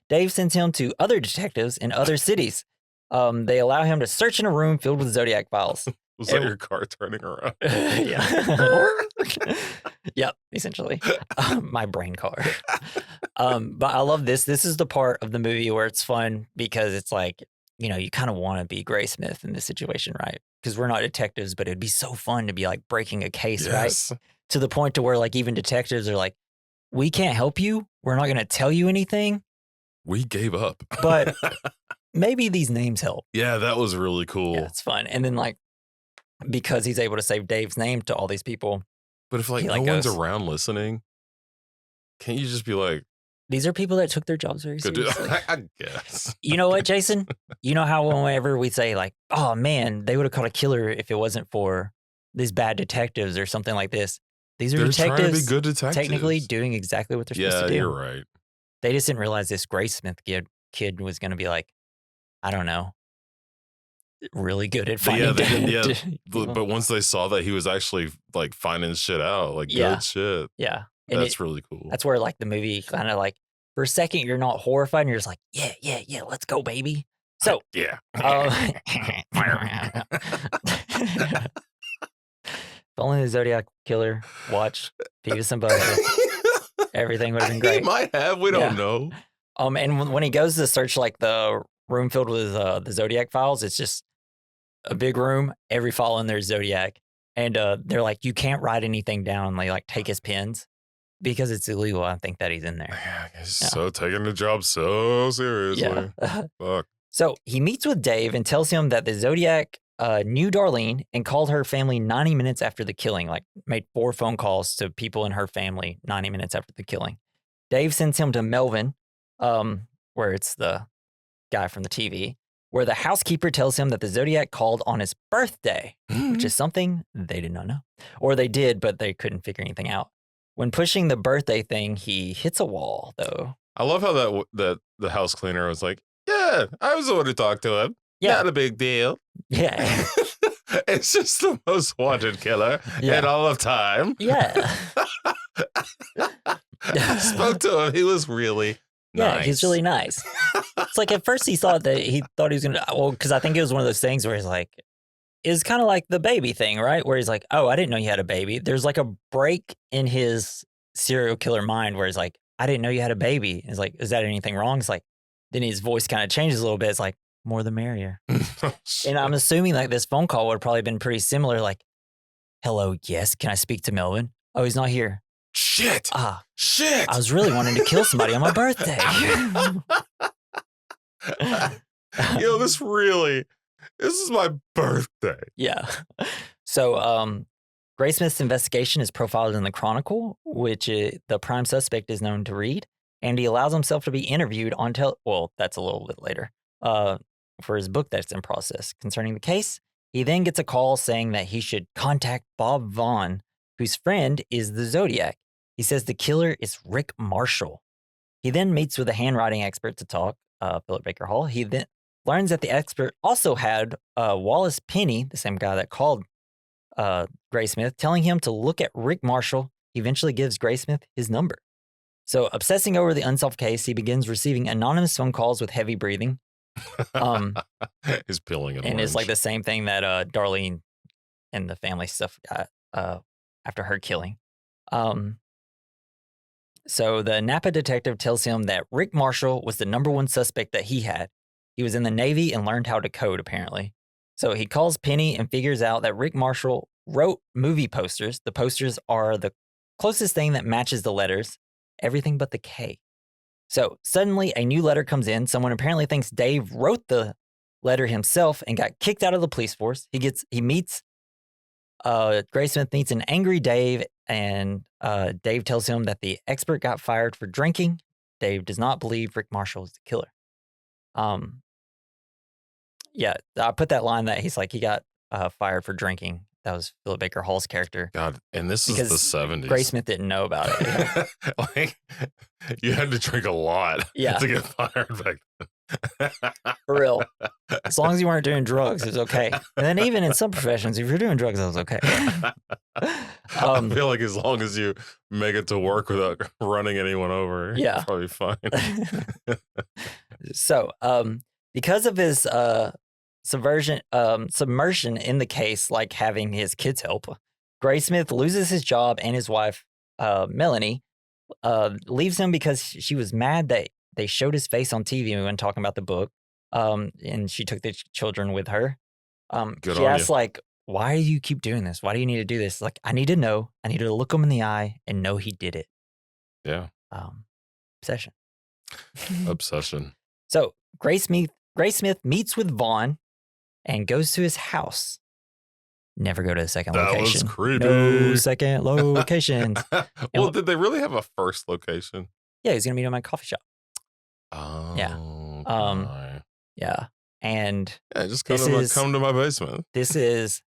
Dave sends him to other detectives in other cities. They allow him to search in a room filled with Zodiac files. Was that your car turning around? Yeah. Yep, essentially. My brain car. But I love this. This is the part of the movie where it's fun because it's like, you kind of want to be Graysmith in this situation, right? Because we're not detectives, but it'd be so fun to be like breaking a case, Yes. right? To the point to where like even detectives are like, we can't help you. We're not going to tell you anything. We gave up. But maybe these names help. Yeah, that was really cool. Yeah, it's fun. And then like, because he's able to save Dave's name to all these people. But if like he, no like, one's goes- around listening, can't you just be like, These are people that took their jobs very "Go do-" seriously. I guess. You know what, Jason? You know how whenever we say like, oh man, they would have caught a killer if it wasn't for these bad detectives or something like this. These are They're trying to detectives be good detectives. technically doing exactly what they're supposed Yeah, to do. you're right. They just didn't realize this Graysmith kid was going to be like, I don't know, really good at finding But once they saw that he was actually like finding shit out, like Yeah. good shit. Yeah. And That's really cool. that's where like the movie kind of like, for a second, you're not horrified and you're just like, yeah, let's go, baby. So, yeah. if only the Zodiac killer watched Beavis and Butthead, everything would have been He great. might have. We don't know. And when he goes to search like the room filled with the Zodiac files, it's just a big room. Every file in there is Zodiac, and they're like, you can't write anything down. And they like take his pens because it's illegal. I think that he's in there. Yeah, he's so taking the job so seriously. Yeah. Fuck. So he meets with Dave and tells him that the Zodiac knew Darlene and called her family 90 minutes after the killing, like made 4 phone calls to people in her family 90 minutes after the killing. Dave sends him to Melvin, where it's the guy from the TV, where the housekeeper tells him that the Zodiac called on his birthday, which is something they did not know. Or they did, but they couldn't figure anything out. When pushing the birthday thing, he hits a wall, though. I love how that the house cleaner was like, yeah, I was the one who talked to him. Yeah. Not a big deal. Yeah. It's just the most wanted killer Yeah. in all of time. Yeah. Spoke to him. He was really Yeah, nice. he's really nice. It's like at first he thought he was going to, well, because I think it was one of those things where he's like, it's kind of like the baby thing, right? Where he's like, oh, I didn't know you had a baby. There's like a break in his serial killer mind where he's like, I didn't know you had a baby. He's like, is that anything wrong? It's like, then his voice kind of changes a little bit. It's like, more the merrier. And I'm assuming like this phone call would have probably been pretty similar. Like, hello, yes, can I speak to Melvin? Oh, he's not here. Shit. Ah, Shit. I was really wanting to kill somebody on my birthday. Yo, this is my birthday. Yeah. So, Graysmith's investigation is profiled in the Chronicle, which the prime suspect is known to read, and he allows himself to be interviewed on well, that's a little bit later, for his book that's in process concerning the case. He then gets a call saying that he should contact Bob Vaughn, whose friend is the Zodiac. He says the killer is Rick Marshall. He then meets with a handwriting expert to talk, Philip Baker Hall. He then learns that the expert also had Wallace Penny, the same guy that called Graysmith, telling him to look at Rick Marshall. He eventually gives Graysmith his number. So, obsessing over the unsolved case, he begins receiving anonymous phone calls with heavy breathing. He's peeling an And it's like orange. the same thing that Darlene and the family stuff got after her killing. So the Napa detective tells him that Rick Marshall was the #1 suspect that he had. He was in the Navy and learned how to code, apparently. So he calls Penny and figures out that Rick Marshall wrote movie posters. The posters are the closest thing that matches the letters, everything but the K. So suddenly a new letter comes in. Someone apparently thinks Dave wrote the letter himself and got kicked out of the police force. He meets Graysmith meets an angry Dave, and Dave tells him that the expert got fired for drinking. Dave does not believe Rick Marshall is the killer. Yeah, I put that line that he's like, he got fired for drinking. That was Philip Baker Hall's character. God, and this is Because the 70s. Graysmith didn't know about it. Like, you had to drink a lot Yeah. to get fired back then. For real. As long as you weren't doing drugs, it was okay. And then even in some professions, if you're doing drugs, that was okay. I feel like as long as you make it to work without running anyone over, Yeah. you're probably fine. So, because of his submersion in the case, like having his kids help, Graysmith loses his job, and his wife, Melanie, leaves him because she was mad that they showed his face on TV when talking about the book. And she took the children with her. Good she on asked, you. like, why do you keep doing this? Why do you need to do this? Like, I need to know. I need to look him in the eye and know he did it. Yeah. Obsession. Obsession. So Graysmith meets with Vaughn and goes to his house. Never go to the second That was location. creepy. No second locations. Well, did they really have a first location? Yeah, he's gonna meet him at a coffee shop. Oh. Yeah. Yeah. And yeah, just this come to my basement. This is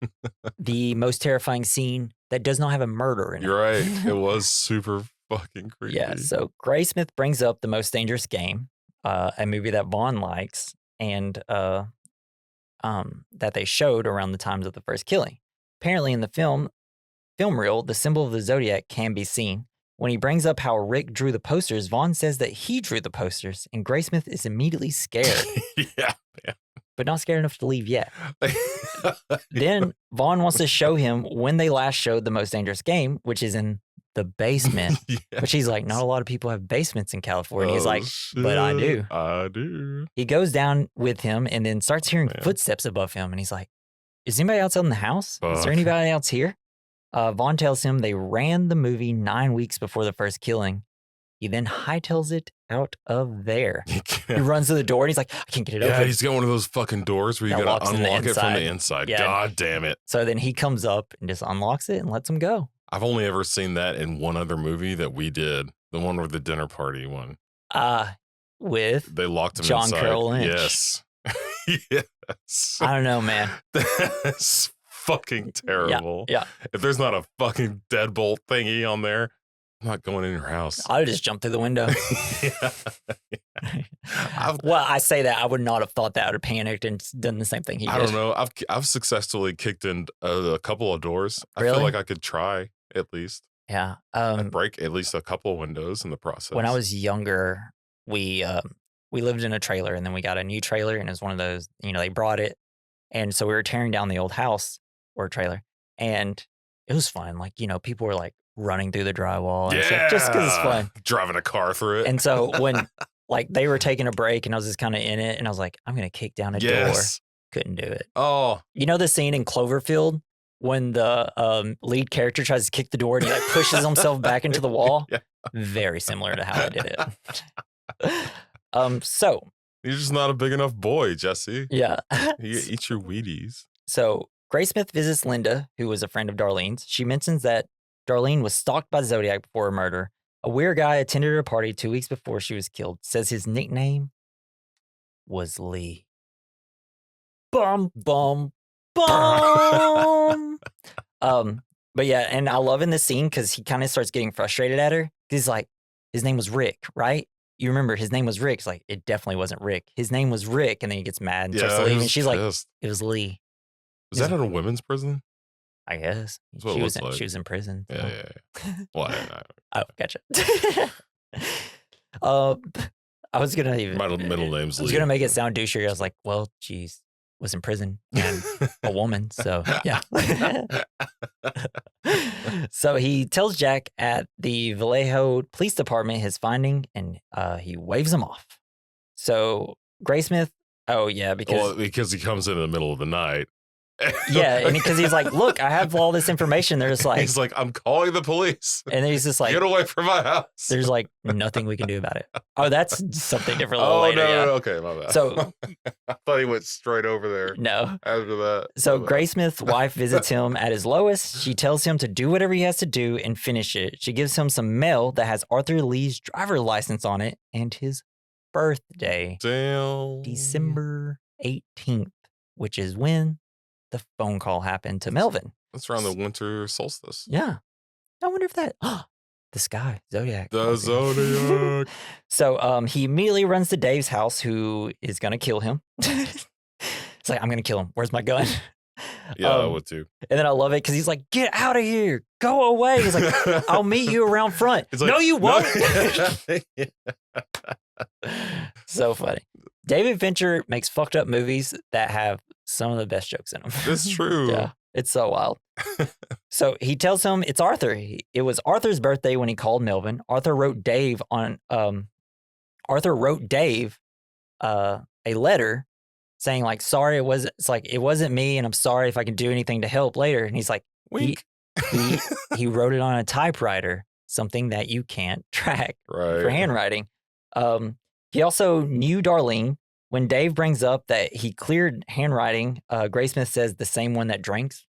the most terrifying scene that does not have a murder in it. You're right. It was super fucking creepy. Yeah. So Graysmith brings up The Most Dangerous Game, a movie that Vaughn likes, and that they showed around the times of the first killing. Apparently, in the film reel, the symbol of the Zodiac can be seen. When he brings up how Rick drew the posters, Vaughn says that he drew the posters, and Graysmith is immediately scared. Yeah. But not scared enough to leave yet. Then Vaughn wants to show him when they last showed The Most Dangerous Game, which is in the basement. Yes. Which he's like, not a lot of people have basements in California. He's like, but I do. I do. He goes down with him and then starts hearing footsteps above him. And he's like, is anybody else in the house? Is there anybody else here? Vaughn tells him they ran the movie 9 weeks before the first killing. He then hightails it out of there. He runs to the door and he's like, I can't get it open. Yeah, he's got one of those fucking doors where you got to unlock it from the inside. Yeah. God damn it. So then he comes up and just unlocks it and lets him go. I've only ever seen that in one other movie that we did. The one with the dinner party one. With they locked him John inside. Carroll Lynch. Yes. Yes. I don't know, man. That's fucking terrible. Yeah. If there's not a fucking deadbolt thingy on there, I'm not going in your house. I'll just jump through the window. Well, I say that. I would not have thought that. I would have panicked and done the same thing he did. I don't know. I've successfully kicked in a couple of doors. Really? I feel like I could try at least. Yeah. I'd break at least a couple of windows in the process. When I was younger, we lived in a trailer, and then we got a new trailer, and it was one of those, they brought it. And so we were tearing down the old house or trailer, and it was fun. Like, people were like running through the drywall and stuff just because it's fun. Driving a car through it. And so when like they were taking a break and I was just kind of in it, and I was like, I'm going to kick down a door. Couldn't do it. Oh. You know the scene in Cloverfield when the lead character tries to kick the door and he like pushes himself back into the wall? Yeah. Very similar to how I did it. So. You're just not a big enough boy, Jesse. Yeah. You eat your Wheaties. So Graysmith visits Linda, who was a friend of Darlene's. She mentions that Darlene was stalked by Zodiac before her murder. A weird guy attended her party 2 weeks before she was killed. Says his nickname was Lee. Bum, bum, bum. But yeah, and I love in this scene because he kind of starts getting frustrated at her. He's like, his name was Rick, right? You remember his name was Rick. It's like, it definitely wasn't Rick. His name was Rick. And then he gets mad and starts to leave. And she's like, it was Lee. Was that in a women's prison? I guess. She was in prison. So. Yeah. Well, oh, gotcha. I was going to my middle name's Lee. I was going to make it sound douchey. I was like, well, geez, was in prison and a woman. So, yeah. So he tells Jack at the Vallejo Police Department his finding, and he waves him off. So Graysmith, because he comes in the middle of the night. Yeah, and because he's like, look, I have all this information. They're just like, he's like, I'm calling the police. And then he's just like, get away from my house. There's like nothing we can do about it. Oh, that's something different. Later, no, okay, my bad. So I thought he went straight over there. No. After that. So Graysmith's wife visits him at his lowest. She tells him to do whatever he has to do and finish it. She gives him some mail that has Arthur Lee's driver's license on it and his birthday. Damn. December 18th, which is when the phone call happened to Melvin. That's around the winter solstice. Yeah. I wonder if that the sky, Zodiac. The Zodiac. So he immediately runs to Dave's house, who is going to kill him. It's like, I'm going to kill him. Where's my gun? Yeah, I would too. And then I love it because he's like, get out of here. Go away. He's like, I'll meet you around front. It's like, no, you won't. No. So funny. David Fincher makes fucked up movies that have some of the best jokes in them. That's true. Yeah, it's so wild. So he tells him it's Arthur. It was Arthur's birthday when he called Melvin. Arthur wrote Dave a letter saying like, sorry, it wasn't me, and I'm sorry if I can do anything to help later. And he's like, Wink. he wrote it on a typewriter, something that you can't track for handwriting. He also knew Darlene. When Dave brings up that he cleared handwriting, Graysmith says the same one that drinks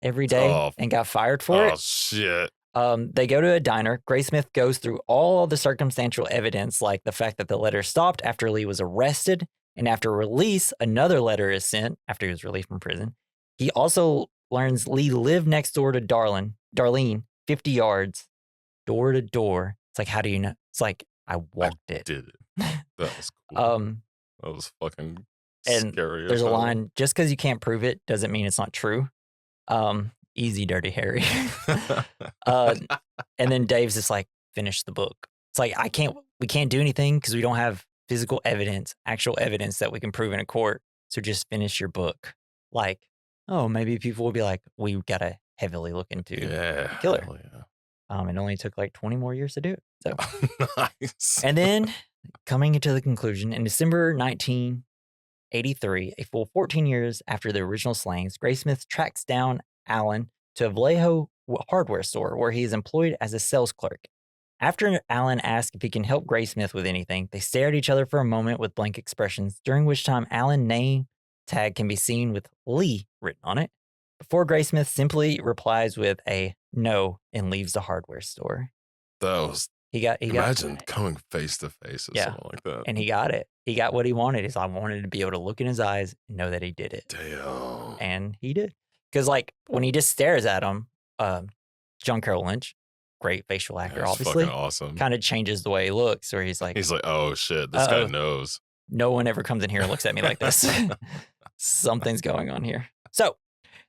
every day and got fired for it. Oh, shit. They go to a diner. Graysmith goes through all the circumstantial evidence, like the fact that the letter stopped after Lee was arrested, and after release, another letter is sent after he was released from prison. He also learns Lee lived next door to Darlene, 50 yards, door to door. It's like, how do you know? It's like, I walked it. Did it. That was cool. That was fucking scary. There's a line, just because you can't prove it doesn't mean it's not true. Easy, Dirty Harry. And then Dave's just like, finish the book. It's like, we can't do anything because we don't have physical evidence, actual evidence that we can prove in a court. So just finish your book. Like, oh, maybe people will be like, we got to heavily look into killer. Yeah. It only took like 20 more years to do it. So nice. And then coming into the conclusion, in December 1983, a full 14 years after the original slayings, Graysmith tracks down Alan to a Vallejo hardware store where he is employed as a sales clerk. After Alan asks if he can help Graysmith with anything, they stare at each other for a moment with blank expressions, during which time Alan's name tag can be seen with Lee written on it, before Graysmith simply replies with a no and leaves the hardware store. That was... Imagine coming face to face with someone like that. And he got it. He got what he wanted. I wanted to be able to look in his eyes and know that he did it. Damn. And he did. Because like when he just stares at him, John Carroll Lynch, great facial actor, obviously. Fucking awesome. Kind of changes the way he looks, where he's like, oh shit, this guy knows. No one ever comes in here and looks at me like this. Something's going on here. So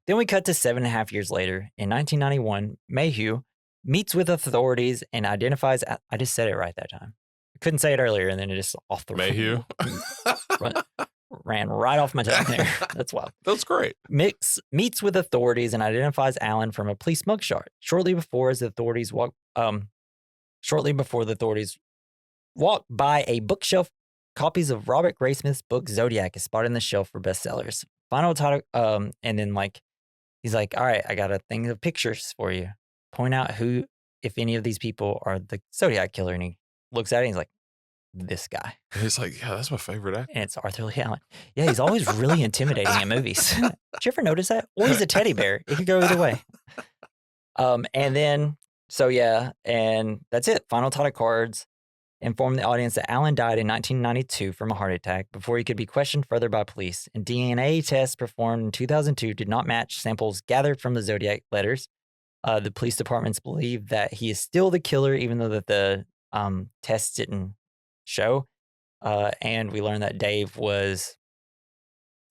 then we cut to 7.5 years later. In 1991, Mayhew meets with authorities and identifies... I just said it right that time. I couldn't say it earlier, and then it just off the... Mayhew? ran right off my tongue there. That's wild. That's great. Meets with authorities and identifies Alan from a police mugshot. Shortly before the authorities walk by a bookshelf, copies of Robert Graysmith's book Zodiac is spotted on the shelf for bestsellers. Final title, and then like he's like, all right, I got a thing of pictures for you. Point out who, if any of these people are the Zodiac killer. And he looks at it and he's like, this guy. And he's like, yeah, that's my favorite actor. And it's Arthur Lee Allen. Yeah, he's always really intimidating in movies. Did you ever notice that? Or he's a teddy bear. It could go either way. And then, so yeah, and that's it. Final title cards inform the audience that Allen died in 1992 from a heart attack before he could be questioned further by police. And DNA tests performed in 2002 did not match samples gathered from the Zodiac letters. The police departments believe that he is still the killer, even though that the tests didn't show. And we learned that Dave was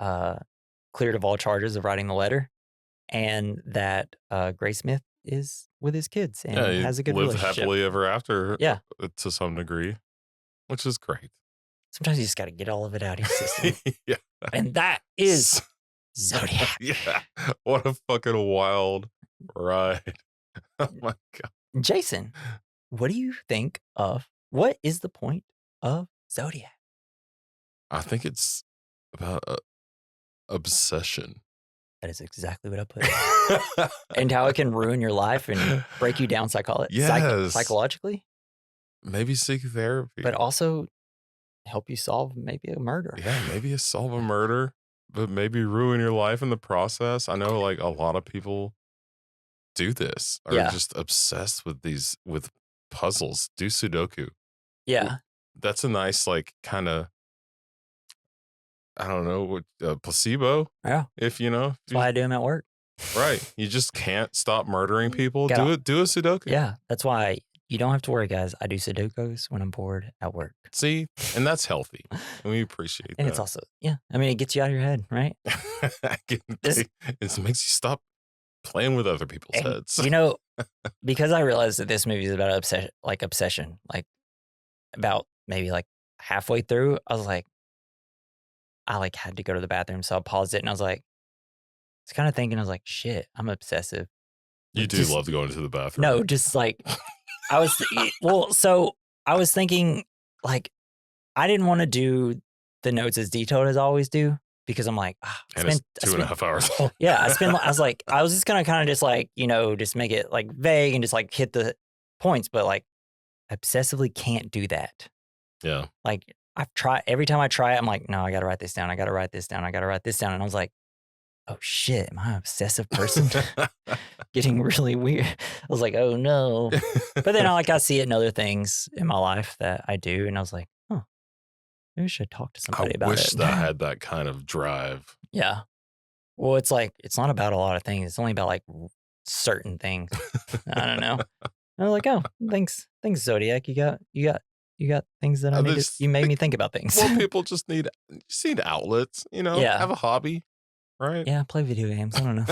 cleared of all charges of writing the letter, and that Graysmith is with his kids and has a good relationship. Happily ever after. Yeah, to some degree, which is great. Sometimes you just got to get all of it out of your system. Yeah, and that is Zodiac. Yeah, what a fucking wild ride. Oh my god, Jason, what do you think of? What is the point of Zodiac? I think it's about obsession. That is exactly what I put. And how it can ruin your life and break you down psychologically. Maybe seek therapy. But also help you solve maybe a murder. Yeah, maybe solve a murder, but maybe ruin your life in the process. I know like a lot of people do this, are just obsessed with puzzles, do Sudoku. Yeah. That's a nice like kind of, I don't know, what placebo. Yeah. If you know. That's why I do them at work. Right. You just can't stop murdering people. Do a Sudoku. Yeah. That's why you don't have to worry, guys. I do Sudokus when I'm bored at work. See, and that's healthy, and we appreciate And that. it's also, yeah, I mean, it gets you out of your head, right? It makes you stop playing with other people's And, heads. you know, because I realized that this movie is about obsession, like about maybe like halfway through, I was like, I like had to go to the bathroom, so I paused it and I was like, I was kind of thinking, I was like, shit, I'm obsessive. You do love to go into the bathroom. No, just like I was so I was thinking like I didn't want to do the notes as detailed as I always do because I'm like, and it's 2.5 hours. Yeah, I was just gonna kind of just like, just make it like vague and just like hit the points, but like obsessively can't do that. Yeah. Like I've tried every time I try it, I'm like, no, I gotta write this down. I gotta write this down. I gotta write this down. And I was like, oh shit, am I an obsessive person? Getting really weird. I was like, oh no. But then I see it in other things in my life that I do. And I was like, oh, maybe I should talk to somebody about it. I wish that I had that kind of drive. Yeah. Well, it's like, it's not about a lot of things. It's only about like certain things. I don't know. I was like, oh, thanks, Zodiac. You got things that you made me think about things. Well, people just need outlets, Yeah. Have a hobby, right? Yeah, play video games. I don't know.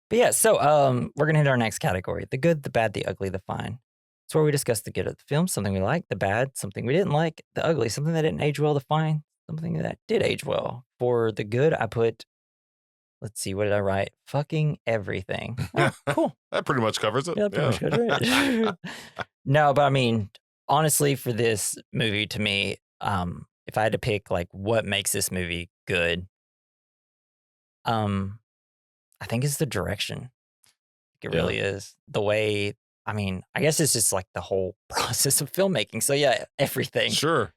But yeah, so we're gonna hit our next category: the good, the bad, the ugly, the fine. It's where we discuss the good of the film, something we like; the bad, something we didn't like; the ugly, something that didn't age well; the fine, something that did age well. For the good, I put, let's see, what did I write? Fucking everything. Oh, cool. That pretty much covers it. Yeah, that pretty much covers it. No, but I mean, honestly, for this movie, to me, if I had to pick like what makes this movie good, I think it's the direction. It really is. The way, I mean, I guess it's just like the whole process of filmmaking. So yeah, everything. Sure.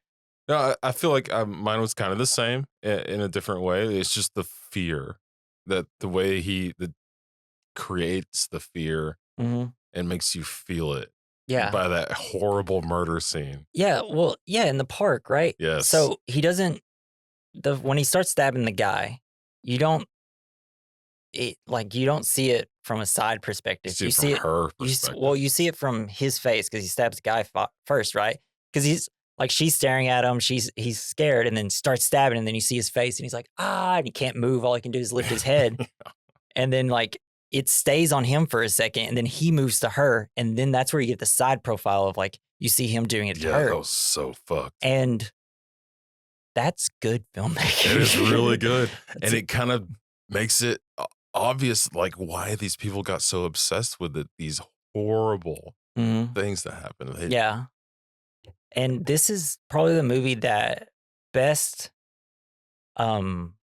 No, I feel like mine was kind of the same in a different way. It's just the fear that the way that creates the fear and makes you feel it. Yeah. By that horrible murder scene. Yeah. Well, yeah, in the park, right? Yes. So he doesn't, when he starts stabbing the guy, you don't see it from a side perspective. You see it from her perspective. You see it from his face because he stabs the guy first, right? Because he's like, she's staring at him. He's scared and then starts stabbing. And then you see his face and he's like, and he can't move. All he can do is lift his head. And then like it stays on him for a second and then he moves to her. And then that's where you get the side profile of like, you see him doing it to her. Yeah, that was so fucked. And that's good filmmaking. It is really good. And it kind of makes it obvious, like why these people got so obsessed with it. These horrible things that happen. Yeah. And this is probably the movie that best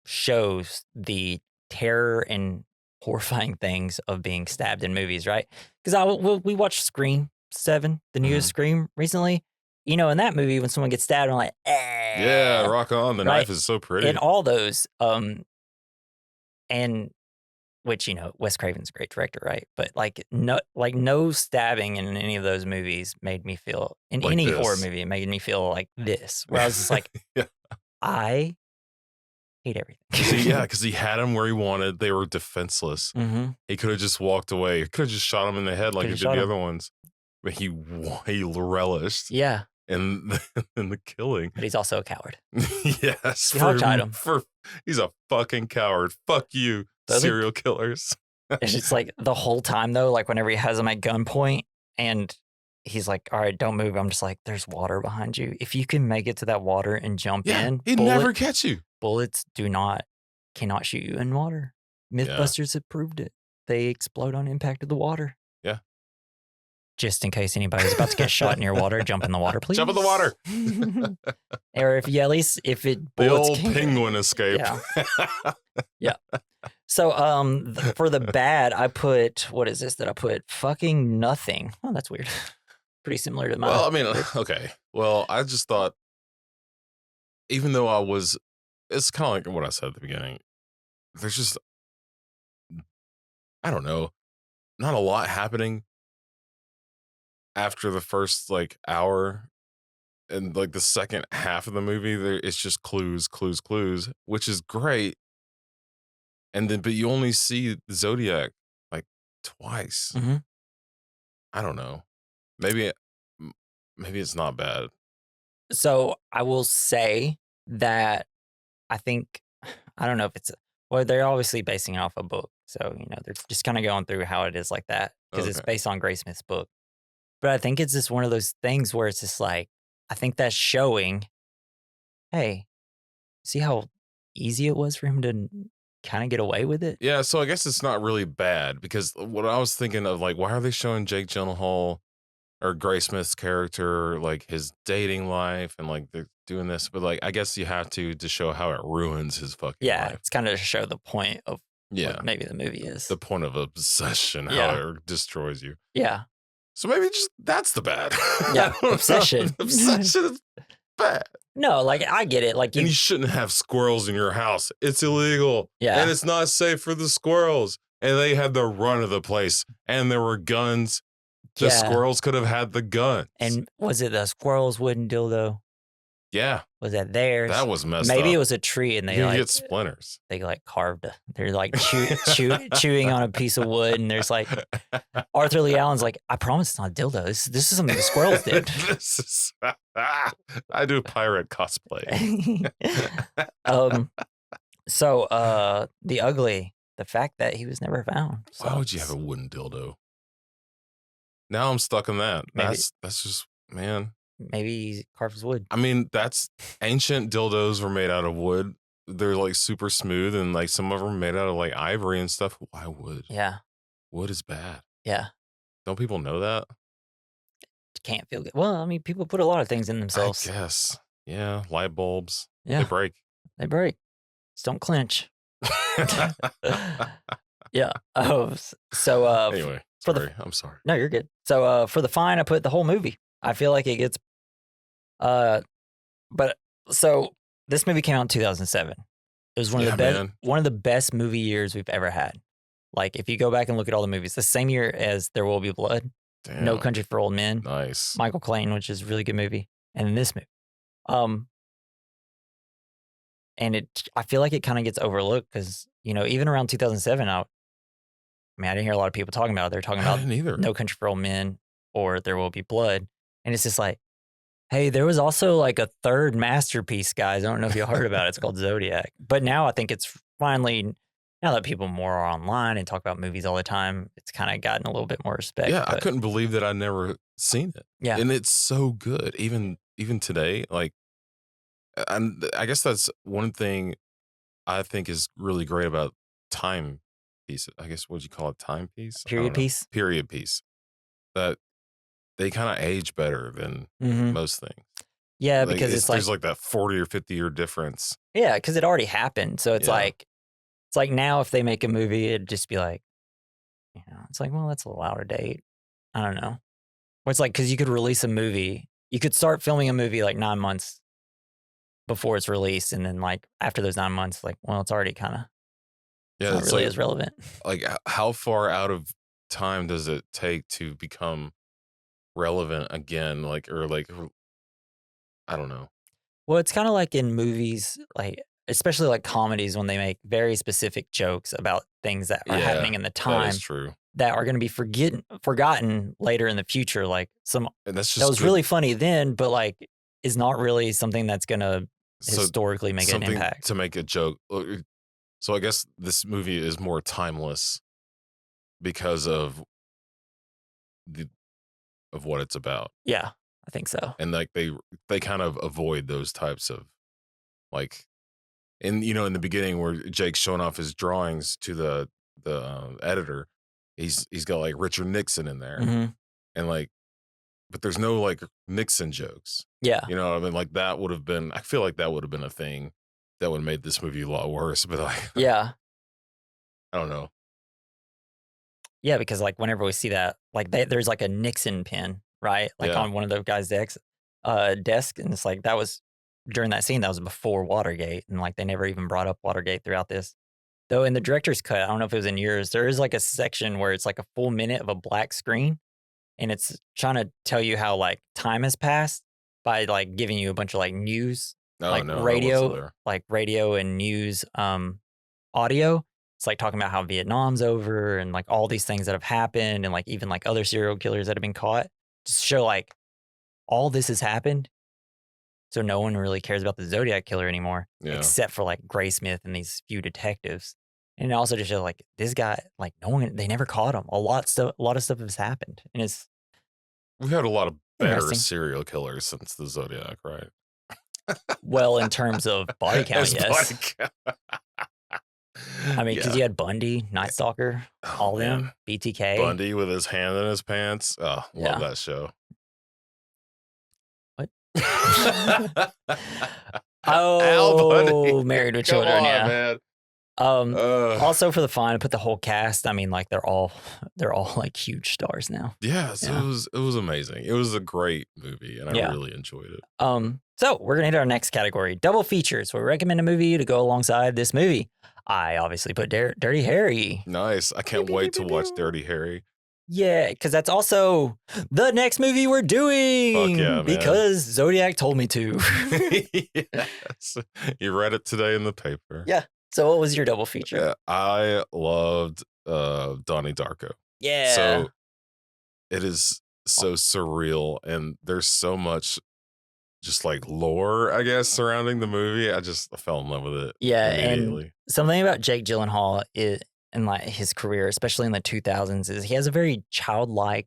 shows the terror and horrifying things of being stabbed in movies, right? Because we watched Scream 7, the newest Scream recently. In that movie, when someone gets stabbed, I'm like, yeah, rock on. The knife is so pretty. In all those, and which, Wes Craven's a great director, right? But no stabbing in any of those movies made me feel, in like any horror movie, it made me feel like this, where I was just like, I hate everything. Because he had him where he wanted. They were defenseless. He could have just walked away. He could have just shot him in the head like he did the other ones. But he relished. Yeah. In the killing. But he's also a coward. Yes. He hogtied him. He's a fucking coward. Fuck you, serial killers. It's just like the whole time though, like whenever he has him at gunpoint and he's like, all right, don't move. I'm just like, there's water behind you. If you can make it to that water and jump in. He'd never catch you. Bullets cannot shoot you in water. Mythbusters have proved it. They explode on impact of the water. Yeah. Just in case anybody's about to get shot near water, jump in the water, please. Jump in the water. Or at least if it the old penguin escape. Yeah. So for the bad, I put, what is this that I put? Fucking nothing. Oh, that's weird. Pretty similar to mine. Well, I mean, okay. Well, I just thought, even though it's kind of like what I said at the beginning. There's just, I don't know, not a lot happening after the first like hour, and like the second half of the movie, it's just clues, which is great. And then, but you only see Zodiac like twice. I don't know. Maybe maybe it's not bad. So I will say that I think I don't know if it's well, they're obviously basing it off a book. So, they're just kind of going through how it is like that because it's Okay. based on Graysmith's book. But I think it's just one of those things where it's just like, I think that's showing, hey, see how easy it was for him to kind of get away with it? Yeah, so I guess it's not really bad because what I was thinking of, like, why are they showing Jake Gyllenhaal or Graysmith's character, like his dating life and like they're doing this? But like, I guess you have to show how it ruins his fucking Yeah, life. it's kind of to show the point of what Yeah, maybe the movie is. the point of obsession, how Yeah. it destroys you. Yeah. So maybe just that's the bad. Yeah. I don't know. Obsession. Obsession is bad. No, like I get it. Like And you shouldn't have squirrels in your house. It's illegal. Yeah. And it's not safe for the squirrels. And they had the run of the place. And there were guns. The squirrels could have had the guns. And was it the squirrel's wooden dildo? Yeah. Was that theirs? That was messed up. Maybe it was a tree and they You like get splinters. they like carved. They're like chewing on a piece of wood, and there's like Arthur Lee Allen's like, I promise it's not a dildo. This is something the squirrels did. This is I do pirate cosplay. So the ugly, the fact that he was never found. Why would you have a wooden dildo? Now I'm stuck in that. Maybe- That's just, man. Maybe he carves wood. I mean, that's ancient dildos were made out of wood. They're like super smooth and like some of them are made out of like ivory and stuff. Why wood? Yeah. Wood is bad. Yeah. Don't people know that? Can't feel good. Well, I mean, people put a lot of things in themselves. I guess. Yeah. Light bulbs. Yeah. They break. They break. Just don't clench. Yeah. So Anyway, for the- sorry. I'm sorry. no, you're good. So for the fine, I put the whole movie. I feel like it gets but so this movie came out in 2007. It was one of the best man. one of the best movie years we've ever had. Like if you go back and look at all the movies, the same year as There Will Be Blood, Damn. No Country for Old Men, Nice. Michael Clayton, which is a really good movie, and then this movie. And I feel like it kind of gets overlooked because, even around 2007, I didn't hear a lot of people talking about it. They're talking I about didn't either. No Country for Old Men or There Will Be Blood. And it's just like, hey, there was also like a third masterpiece, guys. I don't know if you heard about it. It's called Zodiac. But now I think it's finally, now that people more are online and talk about movies all the time, it's kind of gotten a little bit more respect. Yeah, I but- couldn't believe that I'd never seen it. Yeah. And it's so good. Even today, like, and I guess that's one thing I think is really great about time pieces. I guess, what you call it, timepiece? I don't Period know. piece? Period piece. That they kind of age better than Mhm. most things. Yeah, Like, because it's like, there's like that 40 or 50-year difference. yeah, because it already happened. So it's Yeah. like now if they make a movie, it'd just be like, it's like, well, that's a little out of date. I don't know. Or it's like, because you could release a movie, you could start filming a movie like 9 months before it's released. And then like after those 9 months, like, well, it's already kind of Yeah, not it's really like, as relevant. like how far out of time does it take to become relevant again? Like, or like, I don't know. Well, it's kind of like in movies, like especially like comedies when they make very specific jokes about things that are Yeah, happening in the That time is true. that are going to be forgotten later in the future. Like And that's just that was good. really funny then, but like is not really something that's going to So historically make an something impact. to make a joke. So I guess this movie is more timeless because of what it's about. Yeah, I think so. And like they kind of avoid those types of, like, in in the beginning where Jake's showing off his drawings to the editor, he's got like Richard Nixon in there, Mhm. and like, but there's no like Nixon jokes. Yeah. You know what I mean? Like that would have been, I feel like that would have been a thing that would have made this movie a lot worse. But like, Yeah. I don't know. Yeah, because like whenever we see that, like there's like a Nixon pin, right? Like Yeah. on one of the guys' desk, and it's like that was during that scene. That was before Watergate, and like they never even brought up Watergate throughout this. Though in the director's cut, I don't know if it was in yours. There is like a section where it's like a full minute of a black screen, and it's trying to tell you how like time has passed by like giving you a bunch of like news, Oh like no, that wasn't radio, there. like radio and news, audio. It's like talking about how Vietnam's over and like all these things that have happened and like even like other serial killers that have been caught. Just show like all this has happened. So no one really cares about the Zodiac killer anymore, Yeah. except for like Graysmith and these few detectives. And it also just shows like this guy, like no one, they never caught him. A lot of stuff has happened, and it's We've had a lot of better Interesting. serial killers since the Zodiac, right? well in terms of body count, As yes. body count. I mean, because you had Bundy, Night Stalker, Oh, all of man. them, BTK. Bundy with his hand in his pants. Oh, Yeah. love that show. What? Al Bundy. Oh, Married with Come Children, on, yeah. man. Also for the fun, I put the whole cast. I mean, like they're all like huge stars now. Yeah, so it was amazing. It was a great movie, and I Yeah. really enjoyed it. So we're gonna hit our next category, double features. We recommend a movie to go alongside this movie. I obviously put Dirty Harry. Nice. I can't wait to watch Dirty Harry. Yeah, because that's also the next movie we're doing. Fuck yeah, man. Because Zodiac told me to. Yes. You read it today in the paper. Yeah. So what was your double feature? Yeah, I loved Donnie Darko. Yeah. So it is so surreal, and there's so much just like lore, I guess, surrounding the movie. I fell in love with it. Yeah, Immediately. and something about Jake Gyllenhaal in like his career, especially in the 2000s, is he has a very childlike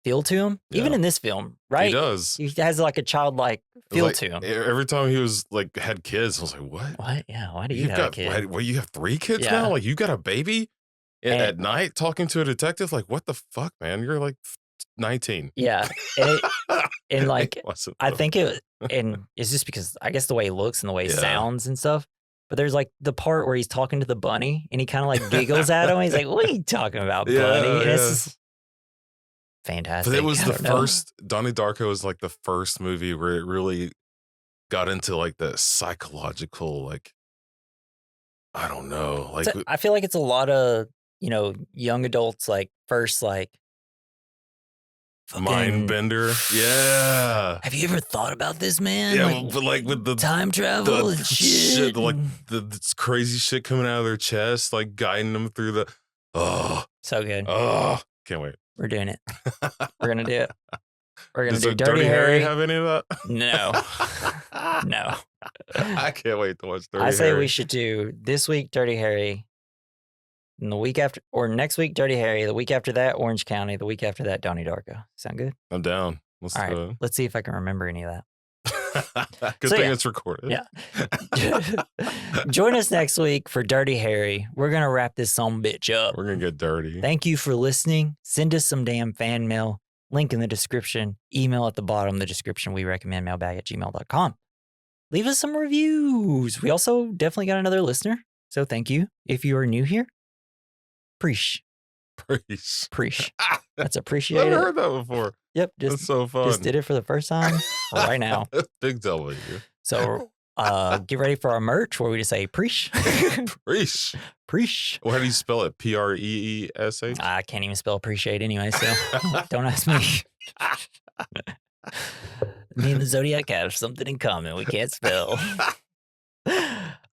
feel to him. Even Yeah. in this film, right? He does. He has like a childlike feel Like, to him. every time he was like had kids, I was like, what? What? Yeah. Why do you You've have a got kid? Well, you have 3 kids Yeah. now? Like you got a baby And- at night talking to a detective? Like, what the fuck, man? You're like 19. Yeah. And like, It wasn't, I though. think and it's just because I guess the way he looks and the way he Yeah. sounds and stuff. But there's like the part where he's talking to the bunny and he kind of like giggles at him. He's like, "What are you talking about, bunny?" And it's just fantastic. But it was I the don't know. first, Donnie Darko was like the first movie where it really got into like the psychological, like, I don't know. Like, So I feel like it's a lot of, young adults like first like mind fucking, bender. Yeah. have you ever thought about this, man? Yeah, Like, but like with the time travel and shit. like this crazy shit coming out of their chest, like guiding them through the, So good. can't wait. We're doing it. We're gonna do it. We're gonna Does do the Dirty Harry. have any of that? No. No. I can't wait to watch Dirty I say Harry. we should do this week Dirty Harry, and the week after, or next week Dirty Harry, the week after that Orange County, the week after that Donnie Darko. Sound good? I'm down. Let's All do right. Let's see if I can remember any of that. it. Good So, thing yeah. it's recorded. Yeah. Join us next week for Dirty Harry. We're gonna wrap this some bitch up. We're gonna get dirty. Thank you for listening. Send us some damn fan mail. Link in the description. Email at the bottom of the description. We recommend mailbag@gmail.com. Leave us some reviews. We also definitely got another listener. So thank you. If you are new here, preach. Preach. Preach. That's I've appreciated. never heard that before. Yep. That's so fun. Just did it for the first time right now. Big W. So get ready for our merch where we just say preach. Preach. Preach. Well, how do you spell it? Preesh? I can't even spell appreciate anyway, so don't ask me. Me and the Zodiac have something in common. We can't spell.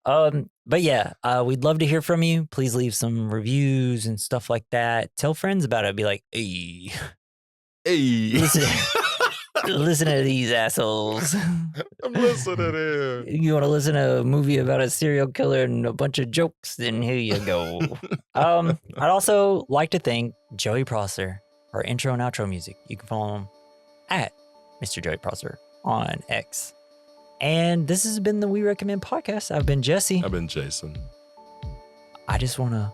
But yeah, we'd love to hear from you. Please leave some reviews and stuff like that. Tell friends about it. Be like, hey, Hey. listen to these assholes. I'm listening here. You want to listen to a movie about a serial killer and a bunch of jokes? Then here you go. I'd also like to thank Joey Prosser for our intro and outro music. You can follow him at Mr. Joey Prosser on X. And this has been the We Recommend podcast. I've been Jesse. I've been Jason. I just want to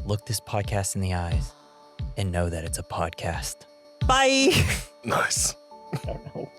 look this podcast in the eyes and know that it's a podcast. Bye. Nice. I don't know.